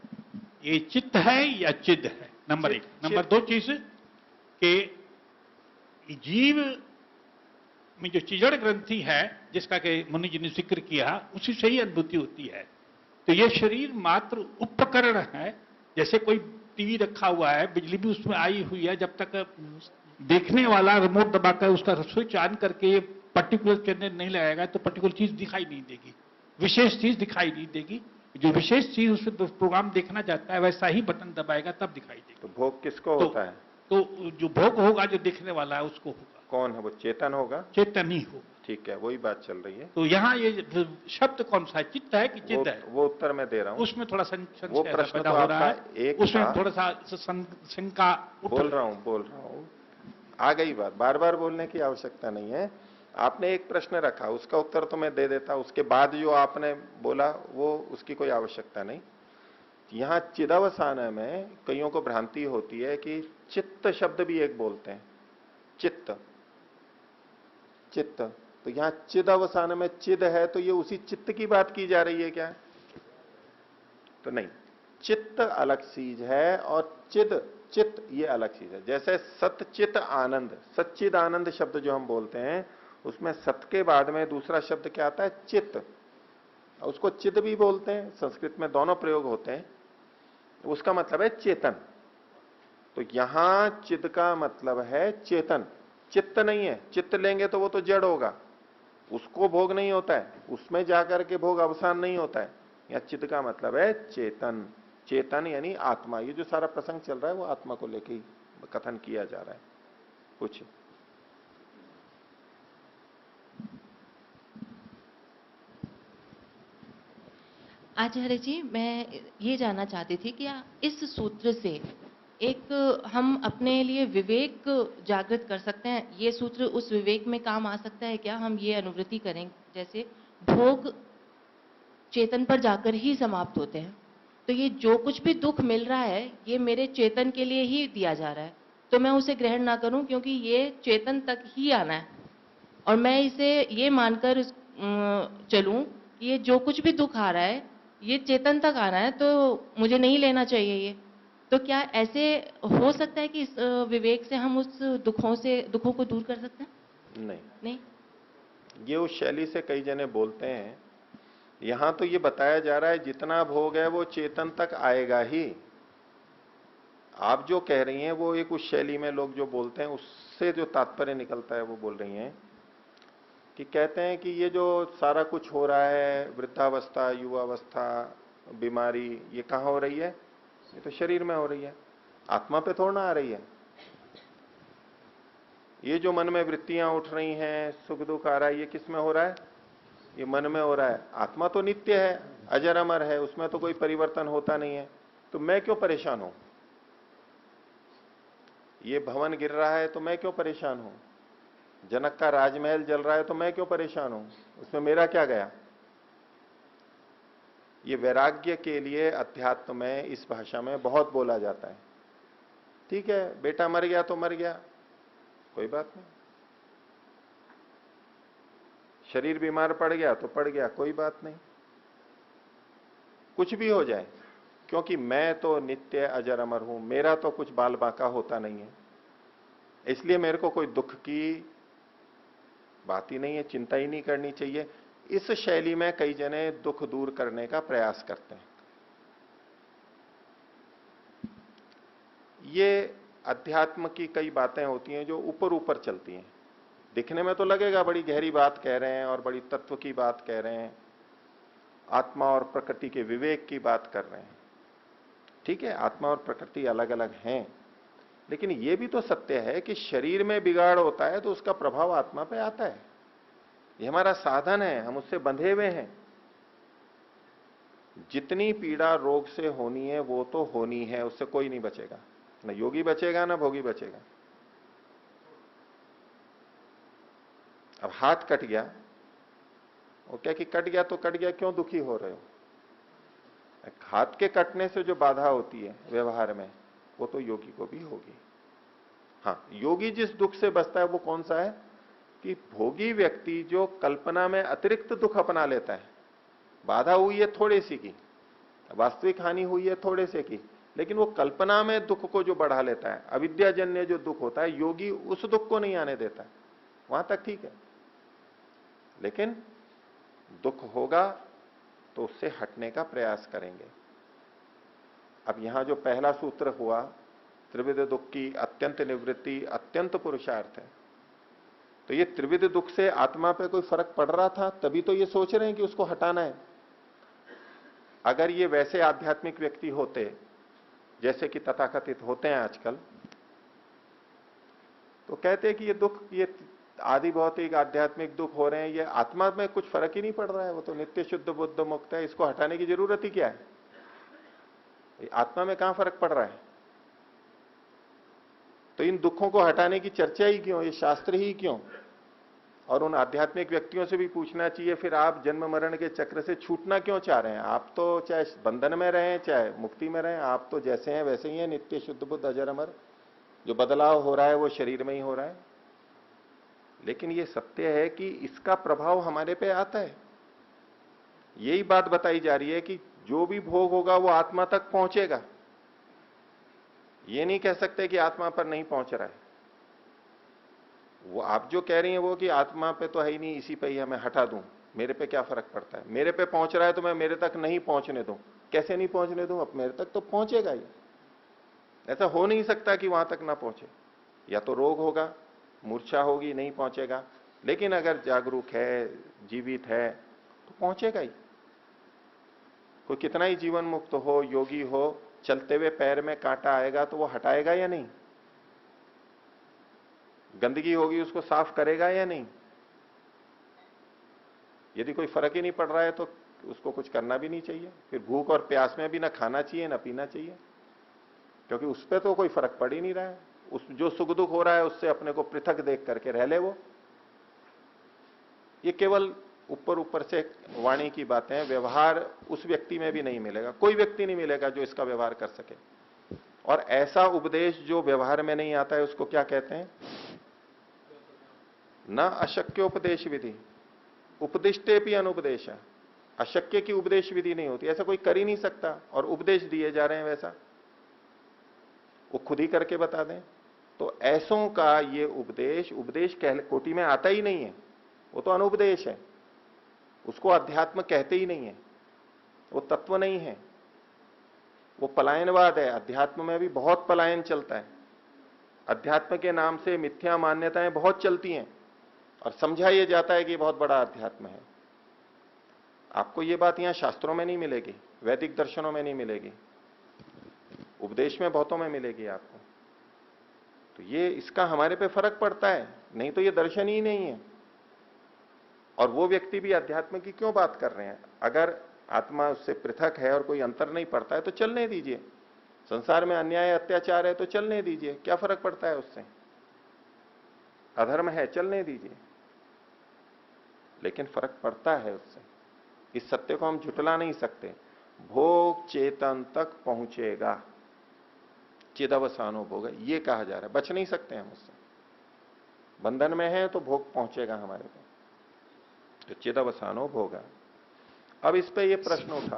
ये चित्त है या चिद है? नंबर 1। नंबर 2 चीज कि जीव में जो चिजड़ ग्रंथि है जिसका कि मुनि जी ने जिक्र किया, उसी से ही अनुभूति होती है। तो ये शरीर मात्र उपकरण है, जैसे कोई टीवी रखा हुआ है, बिजली भी उसमें आई हुई है, जब तक देखने वाला रिमोट दबाकर उसका स्विच ऑन करके पर्टिकुलर चैनल नहीं लगाएगा तो पर्टिकुलर चीज दिखाई नहीं देगी, विशेष चीज दिखाई नहीं देगी। जो विशेष चीज उसमें प्रोग्राम देखना चाहता है वैसा ही बटन दबाएगा तब दिखाई देगा। तो भोग किसको होता है? तो जो भोग होगा, जो देखने वाला है उसको होगा। कौन है वो? चेतन होगा। चेतन ही होगा। ठीक है, वही बात चल रही है। तो यहाँ ये शब्द कौन सा है, चित्त है कि चिद है? वो उत्तर मैं दे रहा हूँ। उसमें थोड़ा वो प्रश्न तो आपका एक, उसमें थोड़ा सा शंका बोल रहा हूँ। आ गई बात, बार बार बोलने की आवश्यकता नहीं है। आपने एक प्रश्न रखा, उसका उत्तर तो मैं दे देता, उसके बाद जो आपने बोला वो उसकी कोई आवश्यकता नहीं। यहां चिदावसान में कईयों को भ्रांति होती है कि चित्त शब्द भी एक बोलते हैं, चित्त चित्त। तो यहां चिदावसान में चिद है, तो ये उसी चित्त की बात की जा रही है क्या? तो नहीं, चित्त अलग चीज है और चित्त ये अलग चीज है। जैसे सतचित आनंद, सच्चिद आनंद शब्द जो हम बोलते हैं, उसमें सत के बाद में दूसरा शब्द क्या आता है? चित्त। उसको चिद भी बोलते हैं, संस्कृत में दोनों प्रयोग होते हैं। उसका मतलब है चेतन। तो यहां चिद का मतलब है चेतन। चित्त नहीं है। चित्त लेंगे तो वो तो जड़ होगा, उसको भोग नहीं होता है, उसमें जाकर के भोग अवसान नहीं होता है। या चित्त का मतलब है चेतन। चेतन यानी आत्मा। ये जो सारा प्रसंग चल रहा है वो आत्मा को लेके ही कथन किया जा रहा है। कुछ आचार्य जी, मैं ये जानना चाहती थी कि इस सूत्र से एक हम अपने लिए विवेक जागृत कर सकते हैं। ये सूत्र उस विवेक में काम आ सकता है क्या? हम ये अनुवृत्ति करें जैसे भोग चेतन पर जाकर ही समाप्त होते हैं, तो ये जो कुछ भी दुख मिल रहा है ये मेरे चेतन के लिए ही दिया जा रहा है, तो मैं उसे ग्रहण ना करूं क्योंकि ये चेतन तक ही आना है, और मैं इसे ये मानकर चलूं कि ये जो कुछ भी दुख आ रहा है ये चेतन तक आना है, तो मुझे नहीं लेना चाहिए ये। तो क्या ऐसे हो सकता है कि इस विवेक से हम उस दुखों को दूर कर सकते हैं? नहीं। ये उस शैली से कई जने बोलते हैं। यहां तो ये बताया जा रहा है जितना भोग है वो चेतन तक आएगा ही। आप जो कह रही हैं वो एक उस शैली में लोग जो बोलते हैं उससे जो तात्पर्य निकलता है वो बोल रही हैं कि कहते हैं कि ये जो सारा कुछ हो रहा है, वृद्धावस्था, युवावस्था, बीमारी, ये कहां हो रही है? ये तो शरीर में हो रही है, आत्मा पे थोड़ा ना आ रही है। ये जो मन में वृत्तियां उठ रही हैं, सुख दुख आ रहा है, ये किस में हो रहा है? ये मन में हो रहा है। आत्मा तो नित्य है, अजर अमर है, उसमें तो कोई परिवर्तन होता नहीं है, तो मैं क्यों परेशान हूं? ये भवन गिर रहा है तो मैं क्यों परेशान हूं? जनक का राजमहल जल रहा है तो मैं क्यों परेशान हूं? उसमें मेरा क्या गया? ये वैराग्य के लिए अध्यात्म में इस भाषा में बहुत बोला जाता है। ठीक है, बेटा मर गया तो मर गया, कोई बात नहीं। शरीर बीमार पड़ गया तो पड़ गया, कोई बात नहीं। कुछ भी हो जाए, क्योंकि मैं तो नित्य अजर अमर हूं, मेरा तो कुछ बाल बांका होता नहीं है, इसलिए मेरे को कोई दुख की बात ही नहीं है, चिंता ही नहीं करनी चाहिए। इस शैली में कई जने दुख दूर करने का प्रयास करते हैं। ये अध्यात्म की कई बातें होती हैं जो ऊपर ऊपर चलती हैं। दिखने में तो लगेगा बड़ी गहरी बात कह रहे हैं और बड़ी तत्व की बात कह रहे हैं, आत्मा और प्रकृति के विवेक की बात कर रहे हैं। ठीक है, आत्मा और प्रकृति अलग अलग हैं, लेकिन यह भी तो सत्य है कि शरीर में बिगाड़ होता है तो उसका प्रभाव आत्मा पे आता है। ये हमारा साधन है, हम उससे बंधे हुए हैं। जितनी पीड़ा रोग से होनी है वो तो होनी है, उससे कोई नहीं बचेगा, ना योगी बचेगा ना भोगी बचेगा। अब हाथ कट गया, वो क्या कि कट गया तो कट गया, क्यों दुखी हो रहे हो? हाथ के कटने से जो बाधा होती है व्यवहार में वो तो योगी को भी होगी। हाँ, योगी जिस दुख से बचता है वो कौन सा है कि भोगी व्यक्ति जो कल्पना में अतिरिक्त दुख अपना लेता है। बाधा हुई है थोड़े सी की, वास्तविक हानि हुई है थोड़े से की, लेकिन वो कल्पना में दुख को जो बढ़ा लेता है, अविद्याजन्य जो दुख होता है, योगी उस दुख को नहीं आने देता, वहां तक ठीक है। लेकिन दुख होगा तो उससे हटने का प्रयास करेंगे। अब यहां जो पहला सूत्र हुआ, त्रिविध दुख की अत्यंत निवृत्ति अत्यंत पुरुषार्थ है, तो ये त्रिविध दुख से आत्मा पे कोई फर्क पड़ रहा था, तभी तो ये सोच रहे हैं कि उसको हटाना है। अगर ये वैसे आध्यात्मिक व्यक्ति होते जैसे कि तथाकथित होते हैं आजकल, तो कहते हैं कि ये दुख, ये आदि भौतिक आध्यात्मिक दुख हो रहे हैं, ये आत्मा में कुछ फर्क ही नहीं पड़ रहा है, वो तो नित्य शुद्ध बुद्ध मुक्त है, इसको हटाने की जरूरत ही क्या है? आत्मा में कहां फर्क पड़ रहा है? तो इन दुखों को हटाने की चर्चा ही क्यों, ये शास्त्र ही क्यों? और उन आध्यात्मिक व्यक्तियों से भी पूछना चाहिए, फिर आप जन्म मरण के चक्र से छूटना क्यों चाह रहे हैं? आप तो चाहे बंधन में रहें चाहे मुक्ति में रहें, आप तो जैसे हैं वैसे ही हैं, नित्य शुद्ध बुद्ध अजर अमर। जो बदलाव हो रहा है वो शरीर में ही हो रहा है, लेकिन ये सत्य है कि इसका प्रभाव हमारे पे आता है। यही बात बताई जा रही है कि जो भी भोग होगा वो आत्मा तक पहुंचेगा। ये नहीं कह सकते कि आत्मा पर नहीं पहुंच रहा है। वो आप जो कह रही हैं वो कि आत्मा पे तो है ही नहीं, इसी पे ही हमें हटा दूं, मेरे पे क्या फर्क पड़ता है? मेरे पे पहुंच रहा है तो मैं मेरे तक नहीं पहुंचने दूं। कैसे नहीं पहुंचने दूं? अब मेरे तक तो पहुंचेगा ही। ऐसा हो नहीं सकता कि वहां तक ना पहुंचे। या तो रोग होगा, मूर्छा होगी, नहीं पहुंचेगा। लेकिन अगर जागरूक है, जीवित है, तो पहुंचेगा ही। कोई कितना ही जीवन मुक्त हो, योगी हो, चलते हुए पैर में कांटा आएगा तो वो हटाएगा या नहीं? गंदगी होगी उसको साफ करेगा या नहीं? यदि कोई फर्क ही नहीं पड़ रहा है तो उसको कुछ करना भी नहीं चाहिए। फिर भूख और प्यास में भी ना खाना चाहिए ना पीना चाहिए, क्योंकि उस पर तो कोई फर्क पड़ ही नहीं रहा है। उस जो सुख दुख हो रहा है उससे अपने को पृथक देख करके रह ले वो। ये केवल ऊपर ऊपर से वाणी की बातें हैं, व्यवहार उस व्यक्ति में भी नहीं मिलेगा। कोई व्यक्ति नहीं मिलेगा जो इसका व्यवहार कर सके। और ऐसा उपदेश जो व्यवहार में नहीं आता है उसको क्या कहते हैं? न अशक्योपदेश विधि, उपदिष्टे भी अनुपदेश। अशक्य की उपदेश विधि नहीं होती, ऐसा कोई कर ही नहीं सकता। और उपदेश दिए जा रहे हैं वैसा, वो खुद ही करके बता दें। तो ऐसों का ये उपदेश कह कोटि में आता ही नहीं है, वो तो अनुपदेश है। उसको अध्यात्म कहते ही नहीं है, वो तत्व नहीं है, वो पलायनवाद है। अध्यात्म में भी बहुत पलायन चलता है। अध्यात्म के नाम से मिथ्या मान्यताएं बहुत चलती हैं और समझा यह जाता है कि बहुत बड़ा अध्यात्म है। आपको ये बात यहां शास्त्रों में नहीं मिलेगी, वैदिक दर्शनों में नहीं मिलेगी, उपदेश में बहुतों में मिलेगी आपको। तो ये इसका हमारे पे फर्क पड़ता है, नहीं तो ये दर्शन ही नहीं है। और वो व्यक्ति भी अध्यात्म की क्यों बात कर रहे हैं? अगर आत्मा उससे पृथक है और कोई अंतर नहीं पड़ता है तो चलने दीजिए। संसार में अन्याय अत्याचार है तो चलने दीजिए, क्या फर्क पड़ता है उससे? अधर्म है, चलने दीजिए। लेकिन फर्क पड़ता है उससे। इस सत्य को हम झुटला नहीं सकते। भोग चेतन तक पहुंचेगा, चिदवसानो भोग, ये कहा जा रहा है। बच नहीं सकते हम उससे। बंधन में है तो भोग पहुंचेगा हमारे को, तो चिदवसानो भोगा। अब इस पे ये प्रश्न उठा,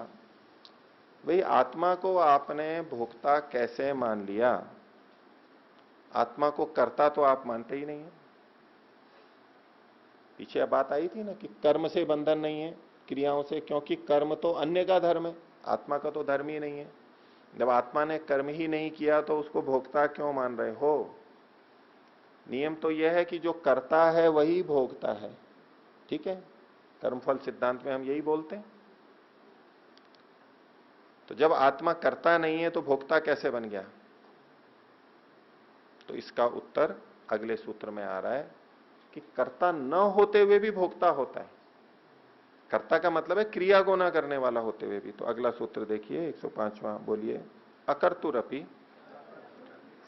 भाई आत्मा को आपने भोक्ता कैसे मान लिया? आत्मा को कर्ता तो आप मानते ही नहीं है। पीछे बात आई थी ना कि कर्म से बंधन नहीं है, क्रियाओं से, क्योंकि कर्म तो अन्य का धर्म है, आत्मा का तो धर्म ही नहीं है। जब आत्मा ने कर्म ही नहीं किया तो उसको भोक्ता क्यों मान रहे हो? नियम तो यह है कि जो करता है वही भोगता है, ठीक है? कर्मफल सिद्धांत में हम यही बोलते हैं। तो जब आत्मा करता नहीं है तो भोक्ता कैसे बन गया? तो इसका उत्तर अगले सूत्र में आ रहा है कि कर्ता न होते हुए भी भोक्ता होता है। कर्ता का मतलब है क्रिया को ना करने वाला होते हुए भी। तो अगला सूत्र देखिए 105वां, बोलिए। अकर्तुरपि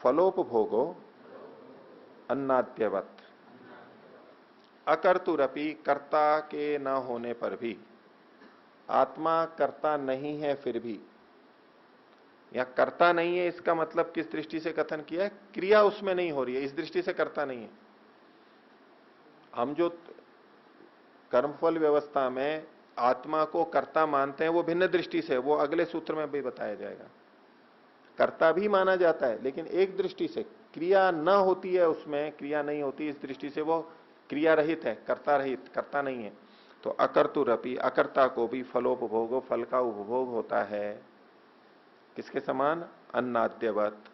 फलोपभोगो अन्नाद्यवत। अकर्तुरपि, कर्ता के न होने पर भी, आत्मा कर्ता नहीं है फिर भी। या कर्ता नहीं है इसका मतलब किस दृष्टि से कथन किया है? क्रिया उसमें नहीं हो रही है, इस दृष्टि से कर्ता नहीं है। हम जो कर्मफल व्यवस्था में आत्मा को कर्ता मानते हैं वो भिन्न दृष्टि से, वो अगले सूत्र में भी बताया जाएगा। कर्ता भी माना जाता है लेकिन एक दृष्टि से, क्रिया न होती है उसमें, क्रिया नहीं होती, इस दृष्टि से वो क्रिया रहित है, कर्ता रहित, कर्ता नहीं है। तो अकर्तुरपि, अकर्ता को भी फलोपभोगो, फल का उपभोग होता है। किसके समान? अन्नाद्यवत,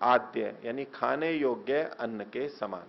आद्य यानी खाने योग्य अन्न के समान।